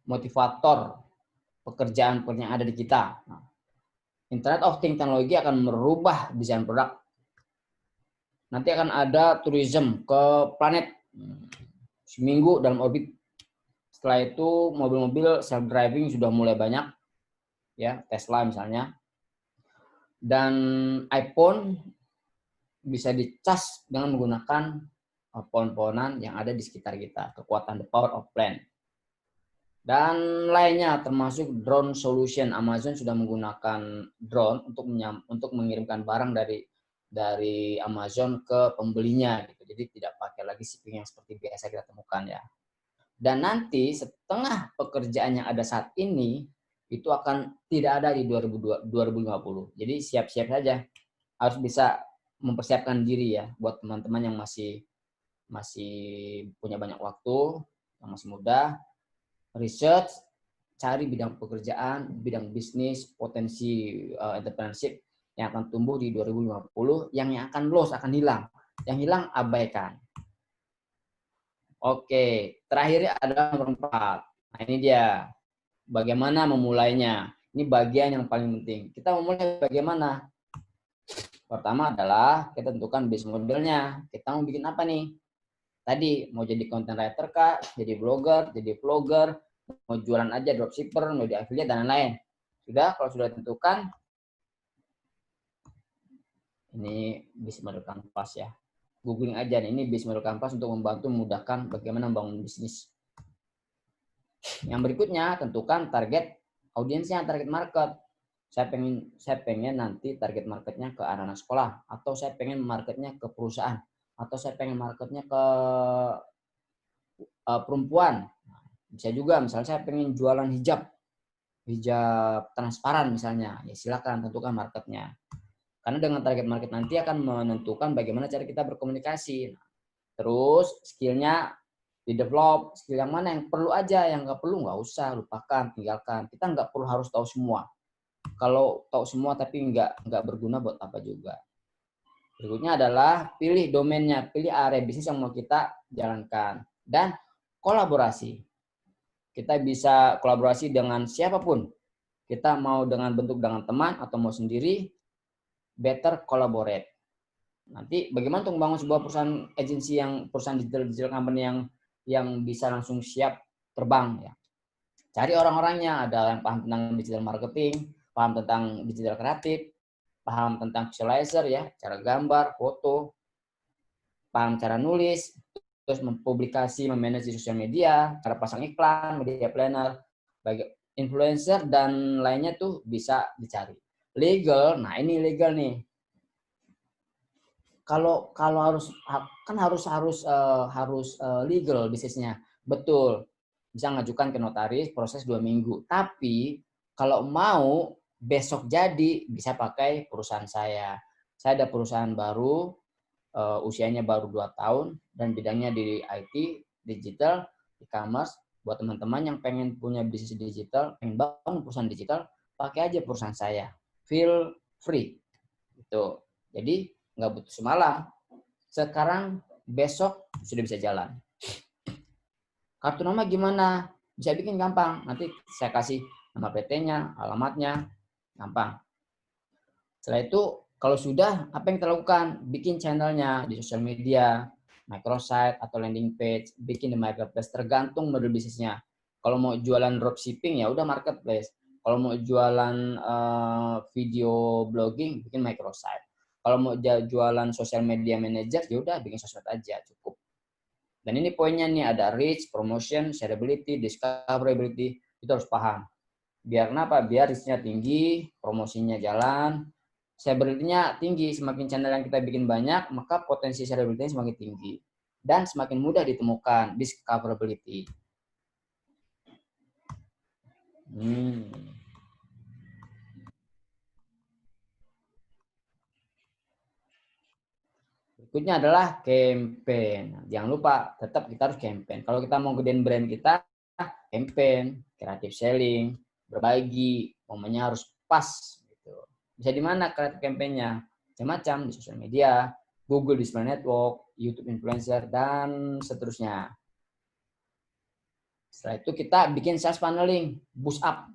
motivator pekerjaan yang ada di kita. Nah, Internet of Things teknologi akan merubah desain produk. Nanti akan ada tourism ke planet. Seminggu dalam orbit. Setelah itu mobil-mobil self driving sudah mulai banyak, ya Tesla misalnya. Dan iPhone bisa dicas dengan menggunakan pohon-pohonan yang ada di sekitar kita, kekuatan the power of plant. Dan lainnya termasuk drone solution. Amazon sudah menggunakan drone untuk mengirimkan barang dari Amazon ke pembelinya gitu. Jadi tidak pakai lagi shipping yang seperti biasa kita temukan ya. Dan nanti setengah pekerjaan yang ada saat ini itu akan tidak ada di 2050. Jadi siap-siap saja. Harus bisa mempersiapkan diri ya buat teman-teman yang masih punya banyak waktu, yang masih muda. Research, cari bidang pekerjaan, bidang bisnis, potensi entrepreneurship yang akan tumbuh di 2050, yang akan loss, akan hilang. Yang hilang abaikan. Oke, terakhir adalah nomor 4. Nah, ini dia. Bagaimana memulainya? Ini bagian yang paling penting. Kita memulai bagaimana? Pertama adalah kita tentukan bisnis modelnya. Kita mau bikin apa nih? Tadi mau jadi content writer kah, jadi blogger, jadi vlogger, mau jualan aja dropshipper, mau di affiliate dan lain-lain. Sudah, kalau sudah ditentukan, ini bisnis model Canvas ya. Googling aja nih, ini bisnis model Canvas untuk membantu memudahkan bagaimana membangun bisnis. Yang berikutnya, tentukan target audiensnya, target market. Saya pengen nanti target marketnya ke anak-anak sekolah, atau saya pengen marketnya ke perusahaan, atau saya pengen marketnya ke perempuan. Bisa juga, misalnya saya pengen jualan hijab transparan misalnya, ya silakan tentukan marketnya. Karena dengan target market nanti akan menentukan bagaimana cara kita berkomunikasi. Terus skillnya di develop, skill yang mana yang perlu aja, yang nggak perlu nggak usah, lupakan, tinggalkan. Kita nggak perlu harus tahu semua. Kalau tahu semua tapi nggak berguna buat apa juga. Berikutnya adalah pilih domainnya, pilih area bisnis yang mau kita jalankan. Dan kolaborasi. Kita bisa kolaborasi dengan siapapun. Kita mau dengan teman atau mau sendiri, better collaborate. Nanti bagaimana untuk membangun sebuah perusahaan digital company yang bisa langsung siap terbang ya. Cari orang-orangnya, ada yang paham tentang digital marketing, paham tentang digital kreatif, paham tentang visualizer ya, cara gambar, foto, paham cara nulis, terus mempublikasi, memanage di sosial media, cara pasang iklan, media planner, bagi influencer dan lainnya tuh bisa dicari. Legal, nah ini legal nih. Kalau harus kan harus legal bisnisnya, betul. Bisa ngajukan ke notaris, proses 2 minggu. Tapi kalau mau besok jadi, bisa pakai perusahaan saya. Saya ada perusahaan baru, usianya baru 2 tahun dan bidangnya di IT, digital, e-commerce. Buat teman-teman yang pengen punya bisnis digital, pengen bangun perusahaan digital, pakai aja perusahaan saya. Feel free. Gitu. Jadi nggak butuh semalam. Sekarang besok sudah bisa jalan. Kartu nama gimana? Bisa bikin gampang. Nanti saya kasih nama PT-nya, alamatnya, gampang. Setelah itu, kalau sudah, apa yang kita lakukan? Bikin channelnya di sosial media, microsite atau landing page, bikin di marketplace, tergantung model bisnisnya. Kalau mau jualan dropshipping, ya udah marketplace. Kalau mau jualan video blogging, bikin microsite. Kalau mau jualan social media manager, ya udah bikin sosmed aja, cukup. Dan ini poinnya nih, ada reach, promotion, shareability, discoverability, itu harus paham. Biar kenapa? Biar reach-nya tinggi, promosinya jalan, shareability-nya tinggi. Semakin channel yang kita bikin banyak, maka potensi shareability-nya semakin tinggi. Dan semakin mudah ditemukan discoverability. Berikutnya adalah campaign. Jangan lupa, tetap kita harus campaign. Kalau kita mau gedein brand kita, campaign, creative selling, berbagi, momennya harus pas. Gitu. Bisa di mana creative campaign-nya? Macam-macam, di sosial media, Google Display Network, YouTube Influencer, dan seterusnya. Setelah itu kita bikin sales funneling, boost up.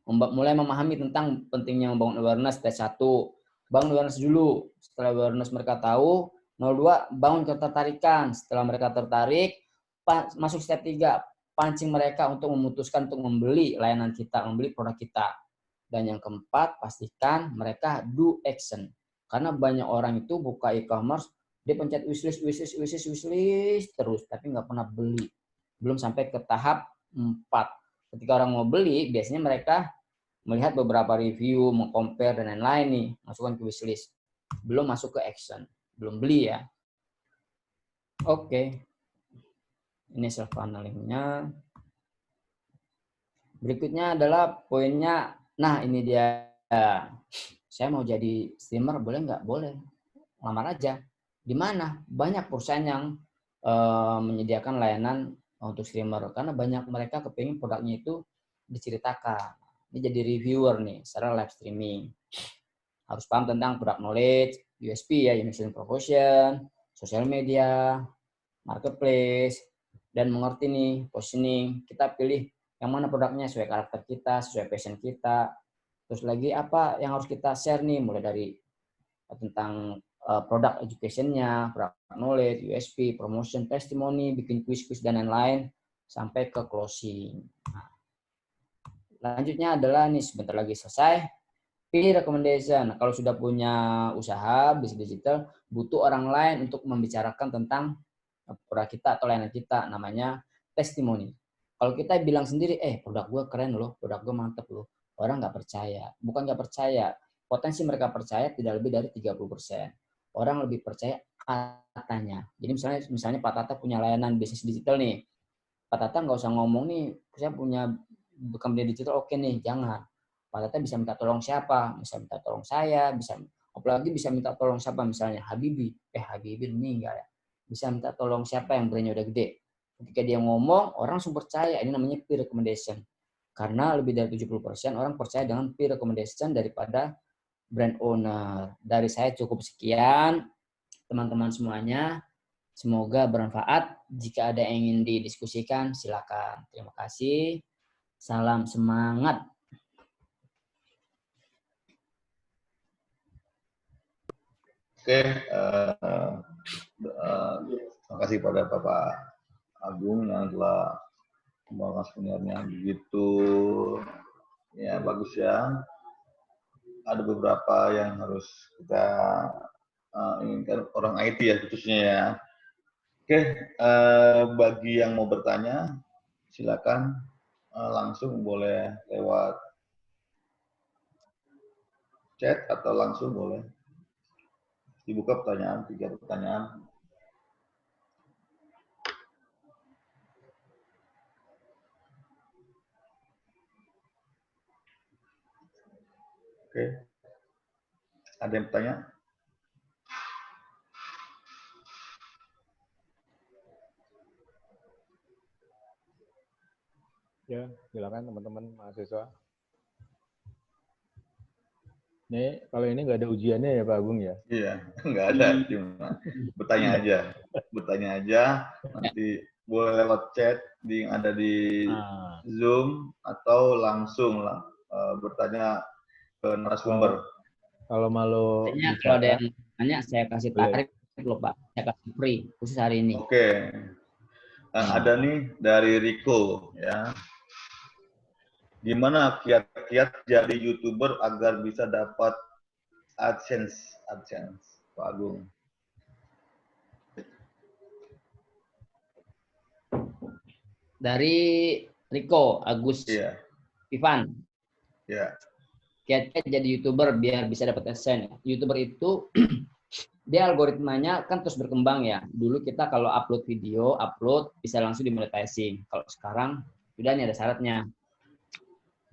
Mulai memahami tentang pentingnya membangun awareness, step 1. Bangun awareness dulu. Setelah awareness mereka tahu, 02, bangun ketertarikan. Setelah mereka tertarik, masuk step 3, pancing mereka untuk memutuskan untuk membeli layanan kita, membeli produk kita. Dan yang keempat, pastikan mereka do action. Karena banyak orang itu buka e-commerce, dia pencet wishlist terus, tapi nggak pernah beli. Belum sampai ke tahap 4. Ketika orang mau beli, biasanya mereka melihat beberapa review, mengcompare, dan lain-lain nih, masukkan ke wishlist. Belum masuk ke action. Belum beli ya. Oke. Ini self funnelingnya. Berikutnya adalah poinnya. Nah, ini dia. Saya mau jadi streamer, boleh nggak? Boleh. Lamar aja. Di mana? Banyak perusahaan yang menyediakan layanan untuk streamer. Karena banyak mereka kepingin produknya itu diceritakan. Ini jadi reviewer nih, secara live streaming. Harus paham tentang product knowledge, USP ya, unique selling proposition, sosial media, marketplace, dan mengerti nih positioning. Kita pilih yang mana produknya sesuai karakter kita, sesuai passion kita. Terus lagi apa yang harus kita share nih, mulai dari tentang product education-nya, product knowledge, USP, promotion, testimoni, bikin quiz-quiz dan lain-lain sampai ke closing. Nah, lanjutnya adalah nih sebentar lagi selesai. Pilih recommendation. Kalau sudah punya usaha bisnis digital, butuh orang lain untuk membicarakan tentang produk kita atau layanan kita, namanya testimoni. Kalau kita bilang sendiri, produk gue keren loh, produk gue mantep loh, orang nggak percaya. Bukan nggak percaya, potensi mereka percaya tidak lebih dari 30%. Orang lebih percaya katanya. Jadi misalnya Pak Tata punya layanan bisnis digital nih, Pak Tata nggak usah ngomong nih, saya punya company digital, oke nih, jangan. Pak Tata bisa minta tolong siapa? Bisa minta tolong saya, bisa apalagi bisa minta tolong siapa, misalnya Habibie meninggal ya. Bisa minta tolong siapa yang brandnya udah gede. Ketika dia ngomong, orang langsung percaya. Ini namanya peer recommendation. Karena lebih dari 70% orang percaya dengan peer recommendation daripada brand owner. Dari saya cukup sekian, teman-teman semuanya. Semoga bermanfaat. Jika ada yang ingin didiskusikan, silakan. Terima kasih. Salam semangat. Oke, terima kasih pada Bapak Agung yang telah Pembangunan seniornya begitu. Ya, bagus ya. Ada beberapa yang harus kita inginkan orang IT ya khususnya ya. Oke, bagi yang mau bertanya, silakan langsung boleh lewat chat atau langsung boleh dibuka pertanyaan, 3 pertanyaan. Oke, ada yang bertanya? Ya, silakan teman-teman mahasiswa. Nih, kalau ini nggak ada ujiannya ya Pak Agung ya? Iya, nggak ada, cuma bertanya aja, nanti boleh lewat chat yang ada di Zoom atau langsung lah bertanya ke narasumber. Kalau malu Kayaknya kalau ada yang tanya, saya kasih tarik loh Pak, saya kasih free khusus hari ini. Oke. Ada nih dari Rico ya. Gimana kiat-kiat jadi YouTuber agar bisa dapat AdSense, Pak Agung? Dari Rico Agus Iya. Ivan. Iya. Kiat-kiat jadi YouTuber biar bisa dapat AdSense. YouTuber itu dia algoritmanya kan terus berkembang ya. Dulu kita kalau upload video, bisa langsung dimonetizing. Kalau sekarang sudah nih ada syaratnya.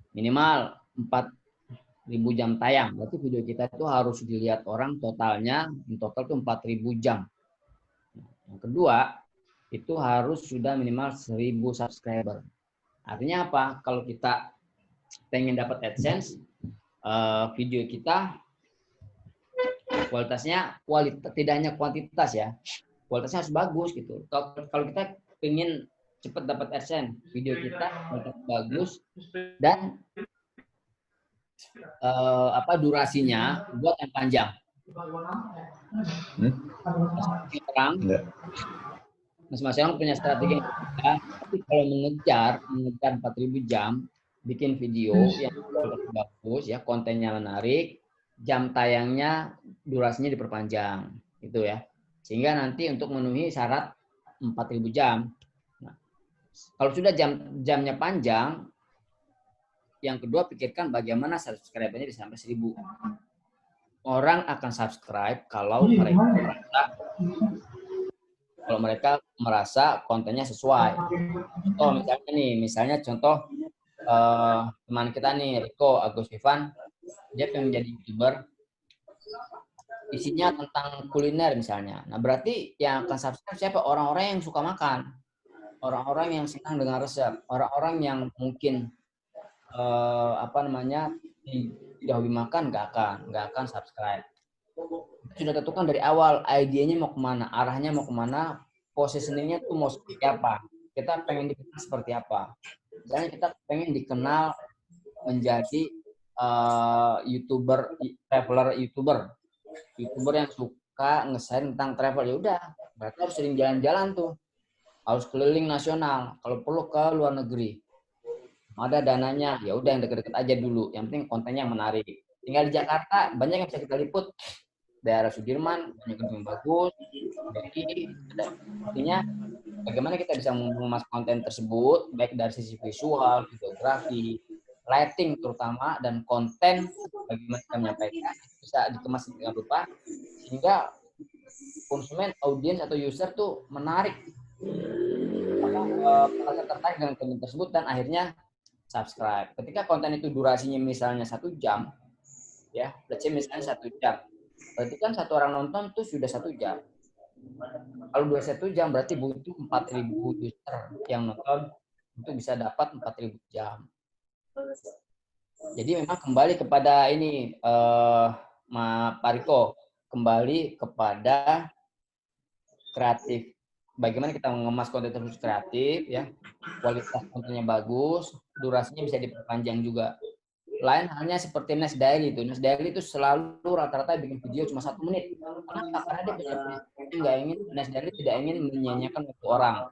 Minimal 4.000 jam tayang. Berarti video kita itu harus dilihat orang totalnya, total itu 4.000 jam. Yang kedua, itu harus sudah minimal 1.000 subscriber. Artinya apa? Kalau kita pengen dapat AdSense, video kita kualitasnya tidak hanya kuantitas ya, kualitasnya harus bagus gitu. Kalau kita pengen cepat dapat AdSense, video kita kualitas bagus dan durasinya buat yang panjang. Masing-masing orang punya strategi yang berbeda, tapi kalau mengejar 4.000 jam, bikin video yang bagus ya, kontennya menarik, jam tayangnya durasinya diperpanjang gitu ya, sehingga nanti untuk memenuhi syarat 4.000 jam. Nah, kalau sudah jamnya panjang, yang kedua pikirkan bagaimana subscriber-nya bisa sampai 1.000. Orang akan subscribe kalau mereka merasa kontennya sesuai. Oh misalnya contoh teman kita nih Rico Agus Ivan, dia pengen jadi YouTuber, isinya tentang kuliner misalnya. Nah berarti yang akan subscribe siapa? Orang-orang yang suka makan, orang-orang yang senang dengan resep, orang-orang yang mungkin tidak hobi makan nggak akan subscribe. Sudah tentukan dari awal idenya mau kemana, arahnya mau kemana, positioningnya tuh mau seperti apa. Kita pengen dikenal seperti apa. Misalnya kita pengen dikenal menjadi traveler YouTuber yang suka nge-share tentang travel, ya udah berarti harus sering jalan-jalan tuh, harus keliling nasional, kalau perlu ke luar negeri. Ada dananya, ya udah yang deket-deket aja dulu. Yang penting kontennya yang menarik. Tinggal di Jakarta banyak yang bisa kita liput. Daerah Sudirman banyak gedung bagus. Jadi artinya bagaimana kita bisa mengemas konten tersebut baik dari sisi visual, videografi, lighting terutama, dan konten bagaimana kita menyampaikan bisa dikemas dengan rupa sehingga konsumen, audiens atau user tuh menarik, merasa tertarik dengan konten tersebut dan akhirnya subscribe. Ketika konten itu durasinya misalnya 1 jam, ya, let's say misalnya 1 jam, berarti kan satu orang nonton tuh sudah 1 jam. Kalau 21 jam berarti butuh 4.000 user yang nonton untuk bisa dapat 4.000 jam. Jadi memang kembali kepada ini, Pak Riko, kembali kepada kreatif. Bagaimana kita mengemas konten tersebut kreatif, ya, kualitas kontennya bagus, durasinya bisa diperpanjang juga. Lain halnya seperti Nes Daily itu. Nes Daily itu selalu rata-rata bikin video cuma 1 menit. Kenapa? Karena dia Nes Daily tidak ingin menyanyiakan waktu orang.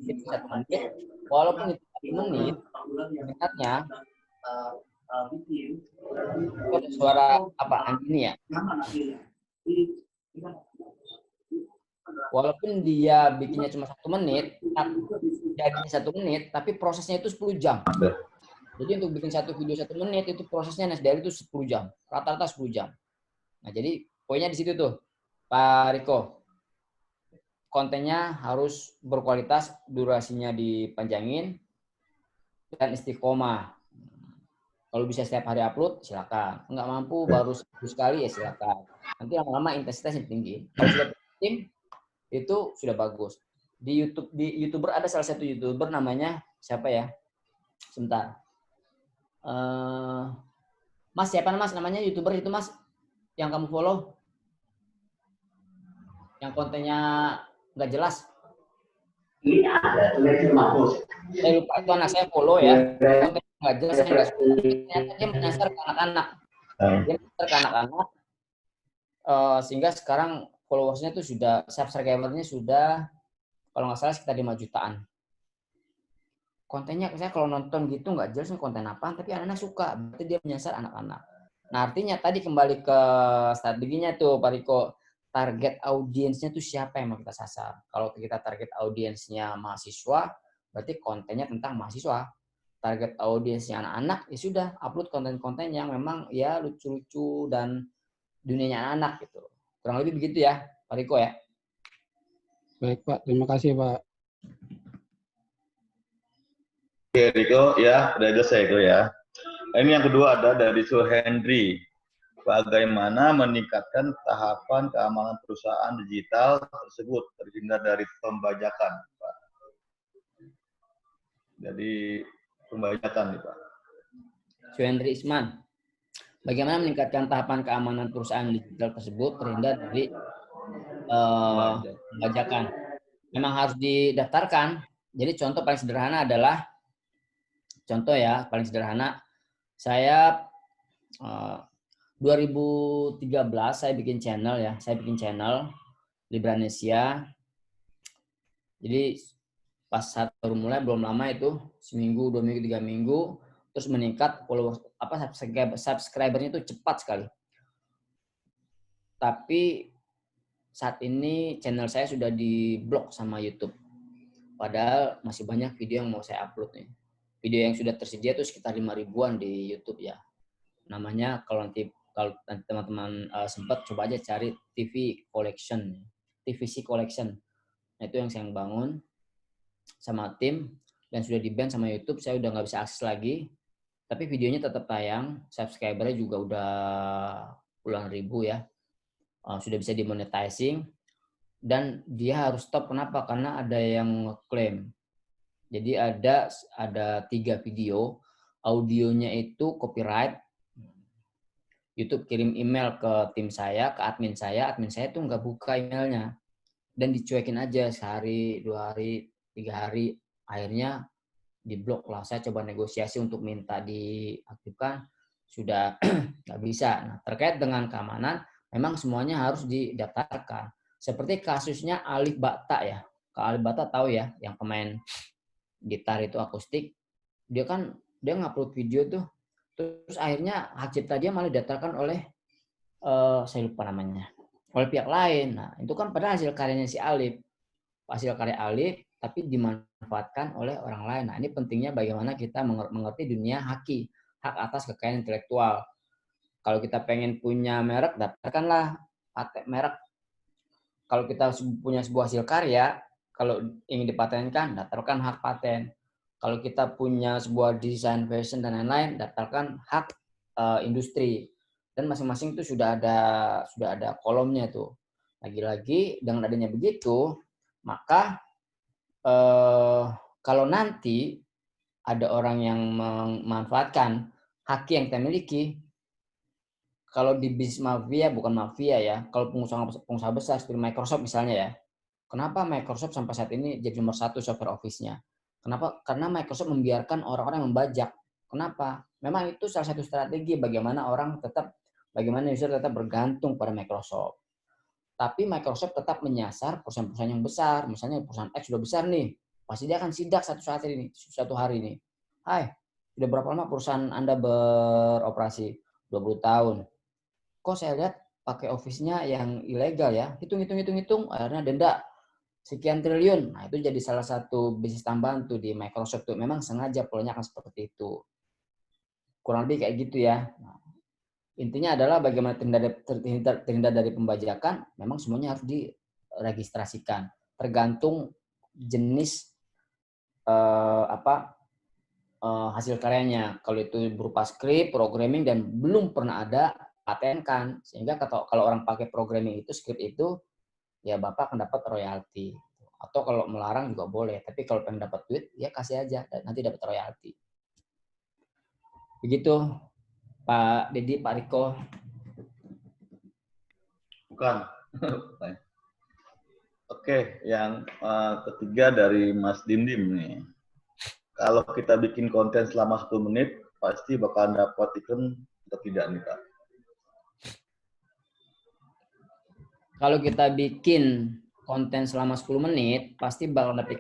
Itu 1 menit, walaupun itu menit, singkatnya ada suara apa ini ya? Walaupun dia bikinnya cuma 1 menit, jadinya 1 menit, tapi prosesnya itu 10 jam. Jadi untuk bikin satu video 1 menit itu prosesnya NSDL itu 10 jam, rata-rata 10 jam. Nah jadi poinnya di situ tuh, Pak Riko. Kontennya harus berkualitas, durasinya dipanjangin, dan istiqomah. Kalau bisa setiap hari upload, silakan. Nggak mampu, baru sekali ya silakan. Nanti lama-lama intensitasnya tinggi. Kalau sudah tim, itu sudah bagus. Di YouTuber ada salah satu YouTuber namanya, siapa ya? Sebentar. Mas, siapa namanya YouTuber itu, Mas? Yang kamu follow? Yang kontennya nggak jelas. Saya lupa itu anak saya follow ya. Kontennya nggak jelas, saya nggak suka. Ternyata dia menyasar ke anak-anak. Dia menyasar ke anak-anak. Sehingga sekarang followersnya itu sudah, subscribernya sudah, kalau nggak salah sekitar 5 jutaan. Kontennya saya kalau nonton gitu nggak jelas konten apa, tapi anak-anak suka. Berarti dia menyasar anak-anak. Nah artinya tadi kembali ke strateginya tuh Pak Riko. Target audiensnya tuh siapa yang mau kita sasar. Kalau kita target audiensnya mahasiswa, berarti kontennya tentang mahasiswa. Target audiensnya anak-anak, ya sudah upload konten-konten yang memang ya lucu-lucu dan dunianya anak gitu. Kurang lebih begitu ya, Pak Riko ya. Baik Pak, terima kasih Pak. Oke Riko, ya udah selesai itu ya. Ini yang kedua ada dari Su Henry. Bagaimana meningkatkan tahapan keamanan perusahaan digital tersebut terhindar dari pembajakan, Pak? Jadi pembajakan nih, Pak. Su Henry Isman. Bagaimana meningkatkan tahapan keamanan perusahaan digital tersebut terhindar dari pembajakan? Memang harus didaftarkan. Jadi contoh paling sederhana adalah, contoh ya, paling sederhana, saya 2013 saya bikin channel ya, Libranesia. Jadi pas saat baru mulai belum lama itu, seminggu, 2 minggu, 3 minggu, terus meningkat followers subscribernya itu cepat sekali. Tapi saat ini channel saya sudah diblok sama YouTube. Padahal masih banyak video yang mau saya upload nih. Video yang sudah tersedia itu sekitar 5 ribuan di YouTube ya. Namanya kalau nanti teman-teman sempat coba aja cari TVC Collection. Nah, itu yang saya bangun sama tim dan sudah di-ban sama YouTube. Saya udah nggak bisa akses lagi. Tapi videonya tetap tayang. Subscribernya juga udah puluhan ribu ya. Sudah bisa dimonetizing. Dan dia harus stop. Kenapa? Karena ada yang ngeklaim. Jadi ada 3 video. Audionya itu copyright. YouTube kirim email ke tim saya, ke admin saya tuh nggak buka emailnya. Dan dicuekin aja sehari, 2 hari, 3 hari. Akhirnya diblok lah. Saya coba negosiasi untuk minta diaktifkan, sudah nggak bisa. Nah, terkait dengan keamanan, memang semuanya harus didaftarkan. Seperti kasusnya Alif Bata ya. Kak Alif Bata tahu ya, yang pemain gitar itu akustik. Dia ngupload video tuh. Terus akhirnya hak cipta dia malah didaftarkan oleh saya lupa namanya, oleh pihak lain. Nah itu kan padahal hasil karyanya si Alif, hasil karya Alif, tapi dimanfaatkan oleh orang lain. Nah ini pentingnya bagaimana kita mengerti dunia hak atas kekayaan intelektual. Kalau kita pengen punya merek, daftarkanlah paten merek. Kalau kita punya sebuah hasil karya, kalau ingin dipatenkan, daftarkan hak paten. Kalau kita punya sebuah desain fashion dan lain-lain, daftarkan hak industri. Dan masing-masing itu sudah ada kolomnya tuh. Lagi-lagi dengan adanya begitu, maka kalau nanti ada orang yang memanfaatkan hak yang kita miliki, kalau di bisnis mafia, bukan mafia ya, kalau pengusaha besar seperti Microsoft misalnya ya, kenapa Microsoft sampai saat ini jadi nomor 1 software office-nya? Kenapa? Karena Microsoft membiarkan orang-orang membajak. Kenapa? Memang itu salah satu strategi bagaimana user tetap bergantung pada Microsoft. Tapi Microsoft tetap menyasar perusahaan-perusahaan yang besar. Misalnya perusahaan X sudah besar nih, pasti dia akan sidak suatu hari ini. Hai, sudah berapa lama perusahaan Anda beroperasi? 20 tahun. Kok saya lihat pakai office-nya yang ilegal ya? Hitung, akhirnya denda sekian triliun. Nah, itu jadi salah satu bisnis tambahan tuh di Microsoft tuh. Memang sengaja polanya akan seperti itu. Kurang lebih kayak gitu ya. Nah, intinya adalah bagaimana terhindar dari pembajakan, memang semuanya harus diregistrasikan. Tergantung jenis hasil karyanya. Kalau itu berupa skrip, programming, dan belum pernah ada, patenkan. Sehingga kalau orang pakai programming itu, skrip itu, ya Bapak akan dapat royalti. Atau kalau melarang juga boleh. Tapi kalau pengen dapat duit, ya kasih aja, nanti dapat royalti. Begitu, Pak Dedi, Pak Riko. Bukan. Oke, yang ketiga dari Mas Dindim nih. Kalau kita bikin konten selama 10 menit, pasti bakal dapat iklan atau tidak nih, Pak? Kalau kita bikin konten selama 10 menit, pasti bakal dapat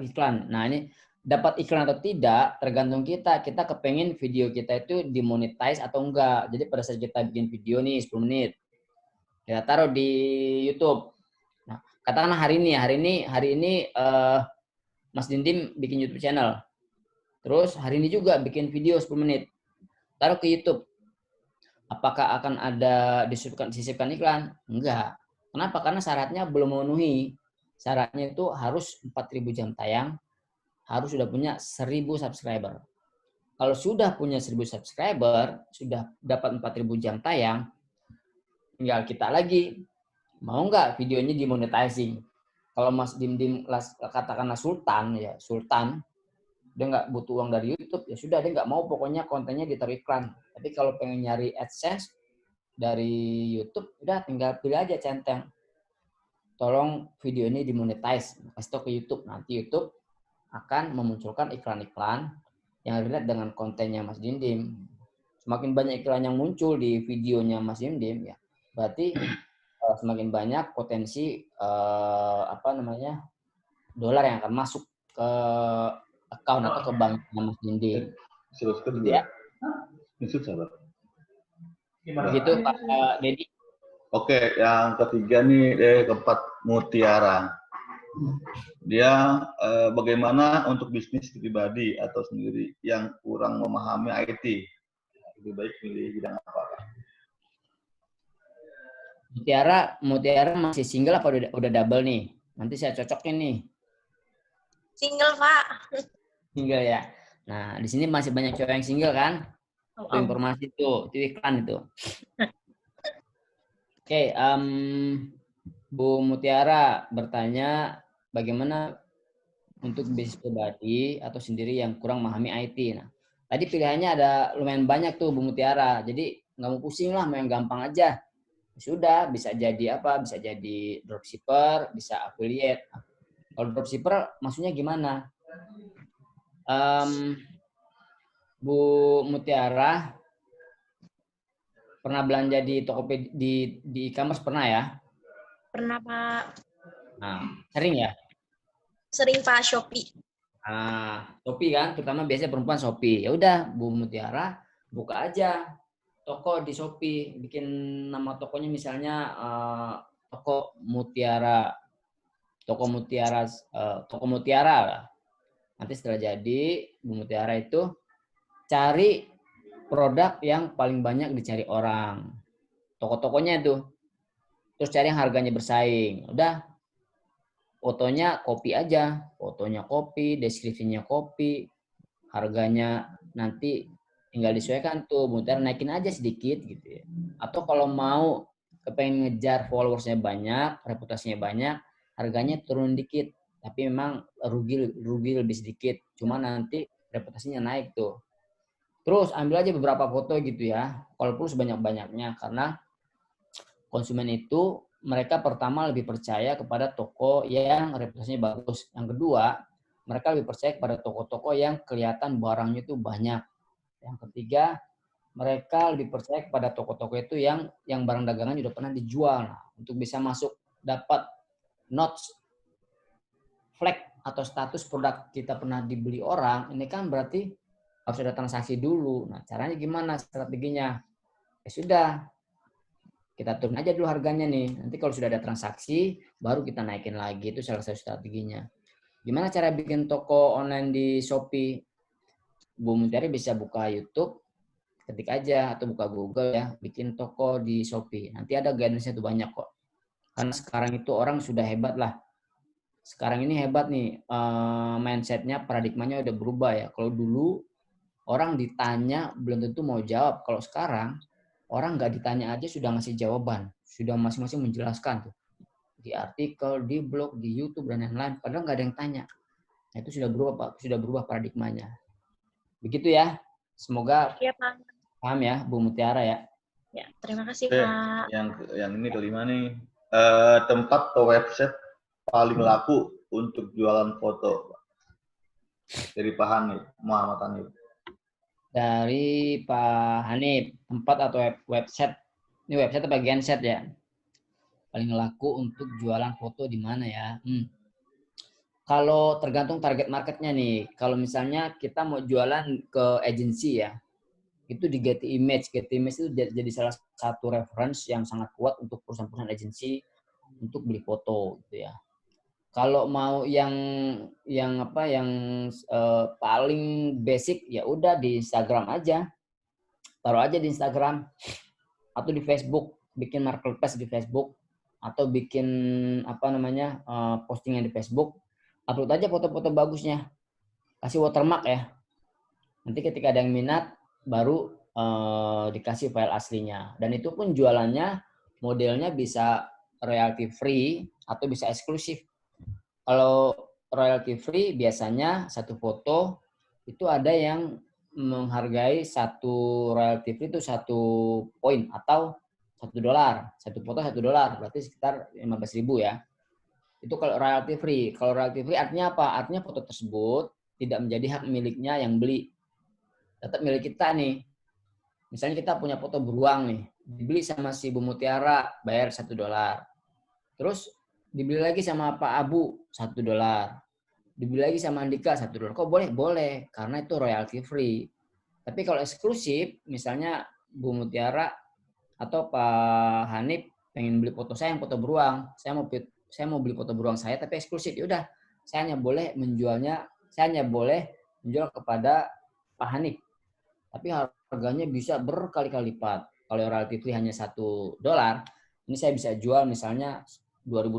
iklan. Nah, ini dapat iklan atau tidak, tergantung kita. Kita kepengen video kita itu dimonetize atau enggak. Jadi pada saat kita bikin video nih 10 menit, kita taruh di YouTube. Nah, katakanlah hari ini Mas Dindim bikin YouTube channel. Terus hari ini juga bikin video 10 menit. Taruh ke YouTube. Apakah akan ada disisipkan iklan? Enggak. Kenapa? Karena syaratnya belum memenuhi. Syaratnya itu harus 4.000 jam tayang, harus sudah punya 1.000 subscriber. Kalau sudah punya 1.000 subscriber, sudah dapat 4.000 jam tayang, tinggal kita lagi. Mau nggak videonya dimonetizing? Kalau Mas Dindim katakanlah Sultan, dia nggak butuh uang dari YouTube, ya sudah, dia nggak mau pokoknya kontennya ditaruh iklan. Tapi kalau pengen nyari AdSense dari YouTube, udah tinggal pilih aja centang. Tolong video ini dimonetize, kasih tau ke YouTube. Nanti YouTube akan memunculkan iklan-iklan yang relate dengan kontennya Mas Dindim. Semakin banyak iklan yang muncul di videonya Mas Dindim, ya berarti semakin banyak potensi dolar yang akan masuk ke account atau ke bank Mas Dindim. Ya. Begitu Pak Dedi. Oke, yang ketiga nih, keempat Mutiara. Dia bagaimana untuk bisnis pribadi atau sendiri yang kurang memahami IT? Lebih baik pilih bidang apa? Mutiara masih single apa udah double nih? Nanti saya cocokin nih. Single, Pak. Single ya. Nah, di sini masih banyak cewek yang single kan? Itu informasi tuh, itu iklan itu. Oke, Bu Mutiara bertanya bagaimana untuk bisnis pribadi atau sendiri yang kurang memahami IT. Nah, tadi pilihannya ada lumayan banyak tuh Bu Mutiara. Jadi nggak mau pusing lah, mau yang gampang aja. Sudah, bisa jadi apa? Bisa jadi dropshipper, bisa affiliate. Kalau dropshipper maksudnya gimana? Bu Mutiara pernah belanja di Tokopedia di e-commerce pernah ya? Pernah, Pak. Nah, sering ya? Sering, Pak, Shopee. Shopee kan, terutama biasanya perempuan Shopee. Ya udah, Bu Mutiara buka aja toko di Shopee, bikin nama tokonya misalnya toko Mutiara lah. Nanti setelah jadi, Bu Mutiara itu cari produk yang paling banyak dicari orang. Toko-tokonya itu. Terus cari yang harganya bersaing. Udah, fotonya kopi aja. Fotonya kopi, deskripsinya kopi, harganya nanti tinggal disesuaikan tuh. Bu Mutiara naikin aja sedikit gitu ya. Atau kalau mau kepengen ngejar followersnya banyak, reputasinya banyak, harganya turun dikit. Tapi memang rugi lebih sedikit. Cuma nanti reputasinya naik tuh. Terus ambil aja beberapa foto gitu ya. Kalau perlu sebanyak-banyaknya. Karena konsumen itu mereka pertama lebih percaya kepada toko yang reputasinya bagus. Yang kedua, mereka lebih percaya kepada toko-toko yang kelihatan barangnya itu banyak. Yang ketiga, mereka lebih percaya kepada toko-toko itu yang barang dagangan sudah pernah dijual. Nah, untuk bisa masuk dapat notch flag atau status produk kita pernah dibeli orang, ini kan berarti harus ada transaksi dulu. Nah, caranya gimana strateginya? Ya sudah, kita turun aja dulu harganya nih. Nanti kalau sudah ada transaksi, baru kita naikin lagi. Itu salah satu strateginya. Gimana cara bikin toko online di Shopee? Bu Mutiara bisa buka YouTube, ketik aja, atau buka Google ya, bikin toko di Shopee. Nanti ada guidance-nya tuh banyak kok. Karena sekarang itu orang sudah hebat lah. Sekarang ini hebat nih, mindset-nya, paradigmanya udah berubah ya. Kalau dulu orang ditanya belum tentu mau jawab. Kalau sekarang orang nggak ditanya aja sudah ngasih jawaban, sudah masing-masing menjelaskan tuh di artikel, di blog, di YouTube dan lain-lain. Padahal nggak ada yang tanya. Nah, itu sudah berubah Pak, sudah berubah paradigmanya. Begitu ya. Semoga Iya, Pak. paham ya, Bu Mutiara ya. Ya, terima kasih, Oke, Pak. yang ini kelima nih. Tempat atau website paling laku untuk jualan foto. Dari Pak Hanif, Muhammad Hanif. Dari Pak Hanif, tempat atau website. Ini website apa genset ya? Paling laku untuk jualan foto di mana ya? Kalau tergantung target marketnya nih. Kalau misalnya kita mau jualan ke agensi ya, itu di Getty Image. Getty Image itu jadi salah satu reference yang sangat kuat untuk perusahaan-perusahaan agensi untuk beli foto gitu ya. Kalau mau yang paling basic ya udah di Instagram aja. Taruh aja di Instagram atau di Facebook, bikin marketplace di Facebook atau bikin postingan di Facebook, upload aja foto-foto bagusnya. Kasih watermark ya. Nanti ketika ada yang minat baru dikasih file aslinya. Dan itu pun jualannya modelnya bisa royalty free atau bisa eksklusif. Kalau royalty free biasanya satu foto itu ada yang menghargai satu royalty free itu 1 poin atau $1. Satu foto $1 berarti sekitar 15.000 ya. Itu kalau royalty free. Kalau royalty free artinya apa? Artinya foto tersebut tidak menjadi hak miliknya yang beli. Tetap milik kita nih. Misalnya kita punya foto beruang nih, dibeli sama si Bu Mutiara, bayar $1. Terus dibeli lagi sama Pak Abu $1. Dibeli lagi sama Andika $1. Kok boleh? Boleh, karena itu royalty free. Tapi kalau eksklusif, misalnya Bu Mutiara atau Pak Hanif pengen beli foto saya yang foto beruang, saya mau beli foto beruang saya tapi eksklusif, ya udah, saya hanya boleh menjual kepada Pak Hanif. Tapi harganya bisa berkali-kali lipat. Kalau royalty free hanya $1, ini saya bisa jual misalnya $2.000.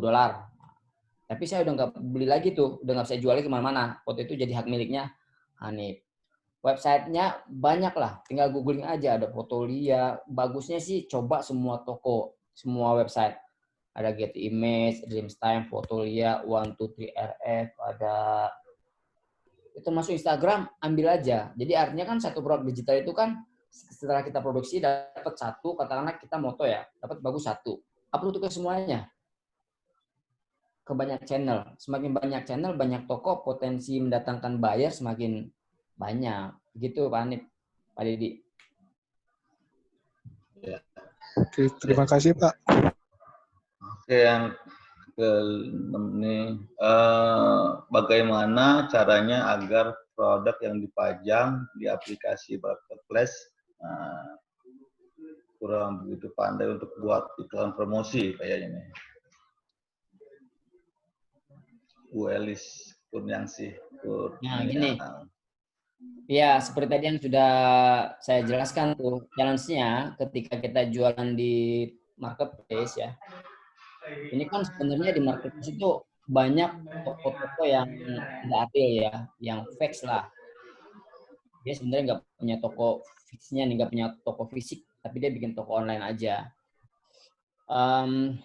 Tapi saya udah nggak beli lagi tuh, udah nggak bisa jualnya kemana-mana. Foto itu jadi hak miliknya Hanif. Websitenya banyak lah, tinggal googling aja, ada Fotolia. Bagusnya sih coba semua toko, semua website. Ada Getty Image, Dreamstime, Fotolia, 123RF, ada itu masuk Instagram, ambil aja. Jadi artinya kan satu produk digital itu kan setelah kita produksi dapat satu, katakanlah kita moto ya, dapat bagus satu. Upload ke semuanya. Ke banyak channel. Semakin banyak channel, banyak toko, potensi mendatangkan buyer semakin banyak. Gitu Pak Hanif, Pak Didi. Ya. Oke, terima kasih Pak. Oke, yang ini bagaimana caranya agar produk yang dipajang di aplikasi marketplace kurang begitu pandai untuk buat iklan promosi kayak ini. Bu Elis Kurniangsih. Nah, gini. Ya, seperti tadi yang sudah saya jelaskan tuh, challenge-nya ketika kita jualan di marketplace ya. Ini kan sebenarnya di marketplace itu banyak toko-toko yang tidak adil ya, yang fake lah. Dia sebenarnya nggak punya toko fisiknya, nggak punya toko fisik, tapi dia bikin toko online aja.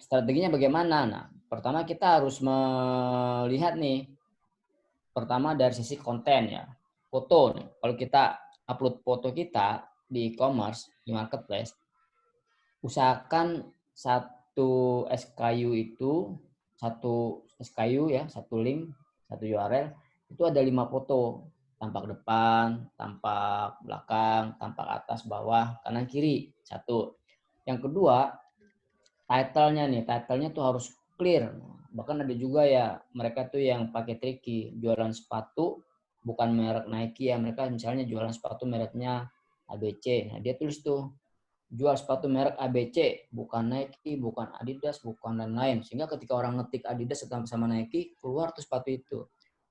Strateginya bagaimana? Nah, pertama kita harus melihat nih, pertama dari sisi konten ya, foto nih. Kalau kita upload foto kita di e-commerce, di marketplace, usahakan satu SKU itu, satu SKU ya, satu link, satu URL, itu ada 5 foto. Tampak depan, tampak belakang, tampak atas, bawah, kanan, kiri. Satu. Yang kedua, title-nya nih, title-nya tuh harus clear. bahkan ada juga ya mereka tuh yang pakai tricky, jualan sepatu bukan merek Nike ya, mereka misalnya jualan sepatu mereknya ABC. Nah, dia tulis tuh jual sepatu merek ABC, bukan Nike, bukan Adidas, bukan lain-lain. Sehingga ketika orang ngetik Adidas sama Nike, keluar tuh sepatu itu.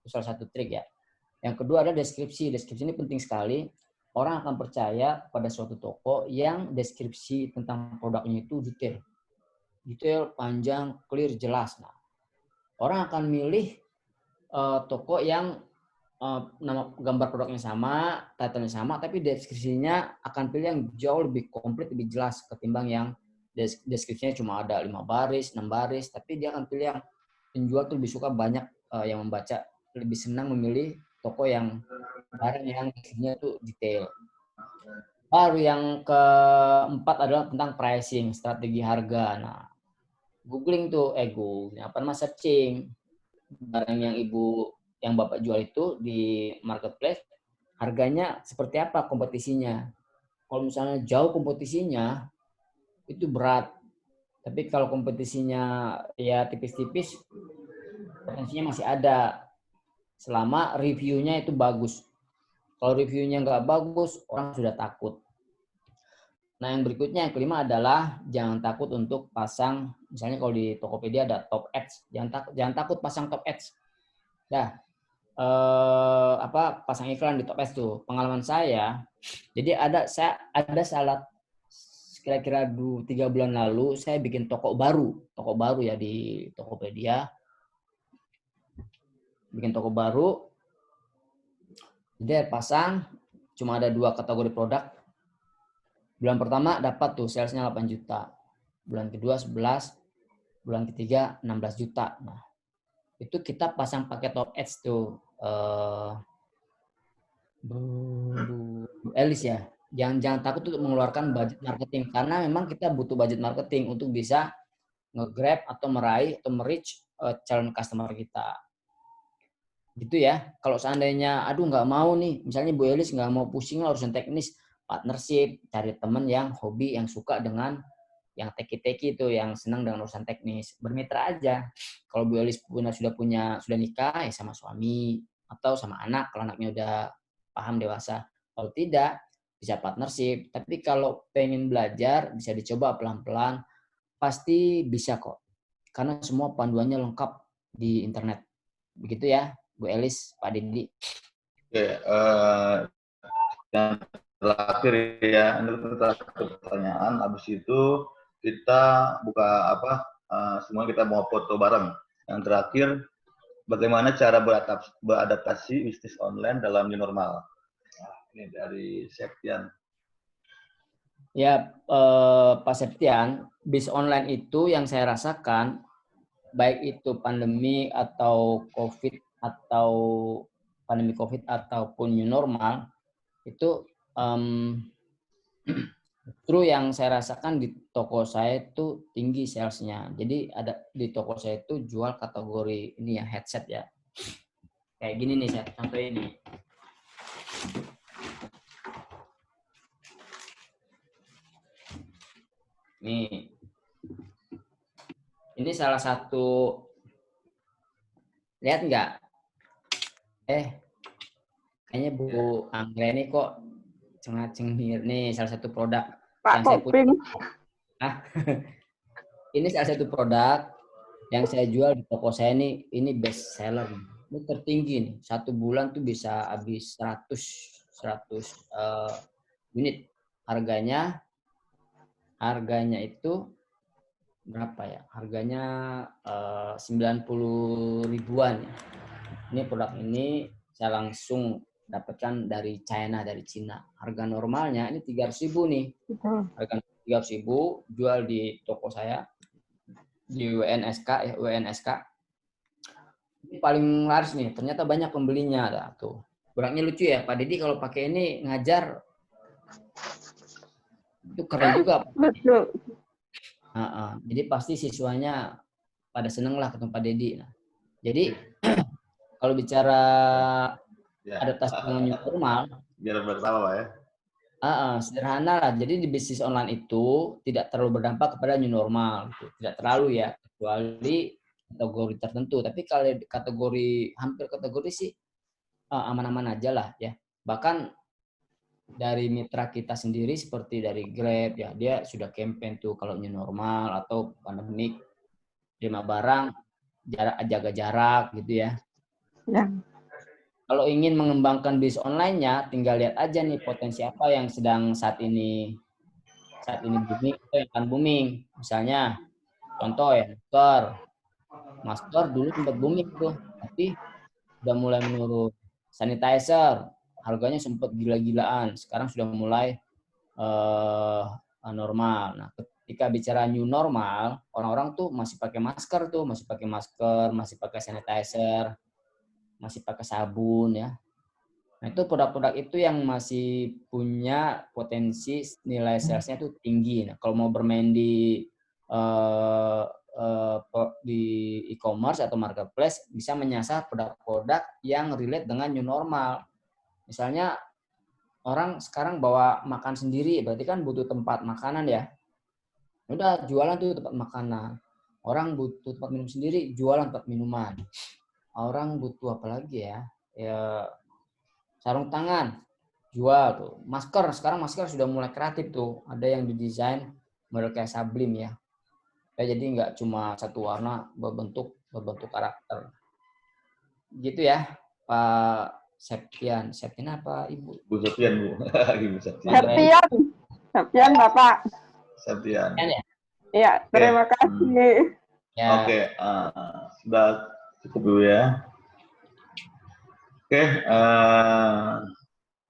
Itu salah satu trik ya. Yang kedua adalah deskripsi. Deskripsi ini penting sekali. Orang akan percaya pada suatu toko yang deskripsi tentang produknya itu detail. Detail, panjang, clear, jelas. Nah, orang akan milih toko yang nama gambar produknya sama, title-nya sama, tapi deskripsinya akan pilih yang jauh lebih komplit, lebih jelas ketimbang yang deskripsinya cuma ada 5 baris, 6 baris, tapi dia akan pilih yang penjual tuh lebih suka banyak yang membaca, lebih senang memilih toko yang barang yang deskripsinya tuh detail. Baru yang keempat adalah tentang pricing, strategi harga. Nah, googling tuh, searching barang yang Bapak jual itu di marketplace, harganya seperti apa kompetisinya. Kalau misalnya jauh kompetisinya, itu berat. Tapi kalau kompetisinya ya tipis-tipis, potensinya masih ada. Selama reviewnya itu bagus. Kalau reviewnya nggak bagus, orang sudah takut. Nah, yang berikutnya, yang kelima adalah jangan takut untuk pasang, misalnya kalau di Tokopedia ada top ads, jangan takut pasang top ads. Dah, pasang iklan di top ads tuh. Pengalaman saya, jadi ada salah kira-kira 3 bulan lalu saya bikin toko baru ya di Tokopedia. Bikin toko baru, jadi pasang cuma ada 2 kategori produk. Bulan pertama dapat tuh salesnya 8 juta. Bulan kedua 11, bulan ketiga 16 juta. Nah, itu kita pasang pakai top ads tuh. Elis ya. Jangan takut untuk mengeluarkan budget marketing, karena memang kita butuh budget marketing untuk bisa nge-grab atau meraih atau merich calon customer kita. Gitu ya. Kalau seandainya nggak mau nih, misalnya Bu Elis nggak mau pusing lah urusan teknis, partnership, cari teman yang hobi, yang suka dengan yang teki-teki itu, yang senang dengan urusan teknis, bermitra aja. Kalau Bu Elis sudah nikah ya sama suami atau sama anak, kalau anaknya udah paham dewasa. Kalau tidak, bisa partnership. Tapi kalau pengen belajar, bisa dicoba pelan-pelan, pasti bisa kok. Karena semua panduannya lengkap di internet. Begitu ya, Bu Elis, Pak Didi. Oke, yang terakhir ya, ini pertanyaan. Habis itu kita buka semua kita mau foto bareng. Yang terakhir, bagaimana cara beradaptasi bisnis online dalam new normal? Nah, ini dari Septian. Ya, Pak Septian, bis online itu yang saya rasakan, baik itu pandemi COVID ataupun new normal, itu justru yang saya rasakan di toko saya itu tinggi salesnya. Jadi ada di toko saya itu jual kategori ini ya, headset ya. Kayak gini nih, saya contoh ini. Nih. Ini salah satu, lihat nggak? Kayaknya Bu Anggra ini kok cengir nih, salah satu produk Pak yang saya punya. Koping. Ini salah satu produk yang saya jual di toko saya nih, ini best seller. Ini tertinggi nih, 1 bulan tuh bisa habis 100 unit. Harganya itu berapa ya? Harganya 90 ribuan. Ini produk ini saya langsung dapatkan dari Cina. Harga normalnya ini 300.000 nih. Harga 300.000 jual di toko saya di WNSK. Ini paling laris nih. Ternyata banyak pembelinya tuh. Produknya lucu ya, Pak Didi kalau pakai ini ngajar itu keren juga. Betul. Jadi pasti siswanya pada seneng lah ketemu Pak Didi. Nah, jadi kalau bicara adaptasi dengan new normal, biar bertawa Pak ya. Sederhana lah. Jadi di bisnis online itu tidak terlalu berdampak kepada new normal. Gitu. Tidak terlalu ya. Kecuali kategori tertentu. Tapi kalau kategori hampir kategori sih aman-aman aja lah ya. Bahkan dari mitra kita sendiri seperti dari Grab ya, dia sudah campaign tuh kalau new normal atau pandemik, terima barang jaga jarak gitu ya. Ya. Kalau ingin mengembangkan bisnis online-nya, tinggal lihat aja nih potensi apa yang sedang saat ini booming atau yang akan booming. Misalnya contoh ya, masker dulu sempat booming tuh, tapi udah mulai menurun. Sanitizer harganya sempat gila-gilaan, sekarang sudah mulai normal. Nah, ketika bicara new normal, orang-orang tuh masih pakai masker, masih pakai sanitizer, masih pakai sabun ya. Nah, itu produk-produk itu yang masih punya potensi nilai salesnya tuh tinggi. Nah, kalau mau bermain di e-commerce atau marketplace, bisa menyasar produk-produk yang relate dengan new normal. Misalnya orang sekarang bawa makan sendiri, berarti kan butuh tempat makanan ya. Udah jualan tuh tempat makanan. Orang butuh tempat minum sendiri, jualan tempat minuman. Orang butuh apa lagi ya? Ya sarung tangan, jual tuh. Masker, sekarang masker sudah mulai kreatif tuh. Ada yang didesain model kayak Sublim ya. Jadi nggak cuma satu warna berbentuk karakter. Gitu ya, Pak Septian. Septian apa Ibu? Bu Septian, Bu. Ibu Septian. Septian Bapak. Septian. Ya? Iya, terima kasih. Ya. Oke, sudah cukup dulu ya. Oke,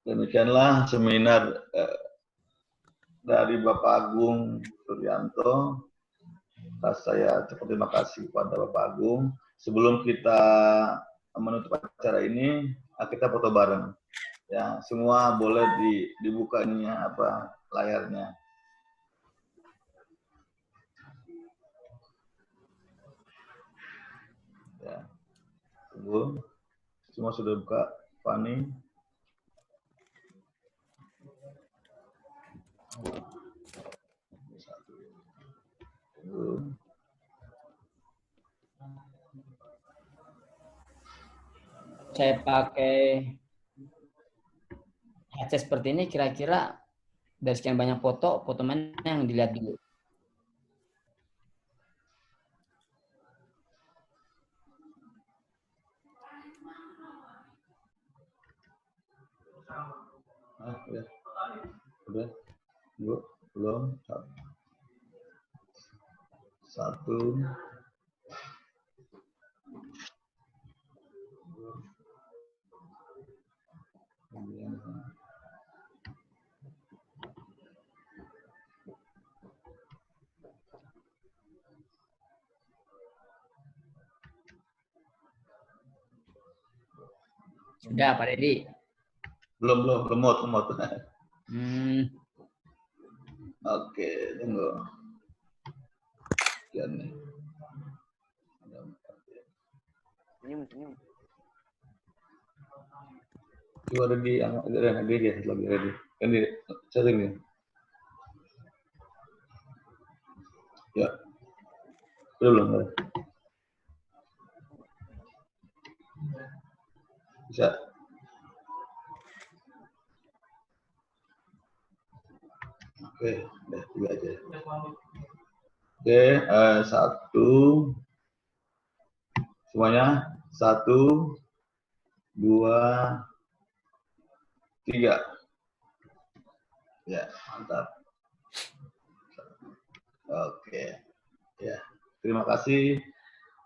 demikianlah seminar dari Bapak Agung Suryanto. Saya terima kasih kepada Bapak Agung. Sebelum kita menutup acara ini, kita foto bareng. Ya, semua boleh dibuka ininya layarnya. Ya, tunggu. Semua sudah buka, Fani. Saya pakai headset seperti ini, kira-kira dari sekian banyak foto mana yang dilihat dulu? Ya. Udah, belum. Satu. Sudah, Pak Deddy? Belum lemot. Oke, tunggu. Sekian nih. Senyum. Coba ready lagi ready. Kan di setting nih. Ya. Belum. Bisa. Oke, udah 2 aja. Oke, 1. Semuanya 1, 2, 3. Ya, mantap. Oke. Ya, terima kasih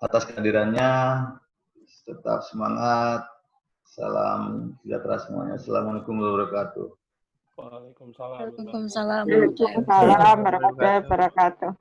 atas kehadirannya. Tetap semangat. Salam sejahtera semuanya. Assalamualaikum warahmatullahi wabarakatuh. Waalaikumsalam. Waalaikumsalam. Waalaikumsalam warahmatullahi wabarakatuh.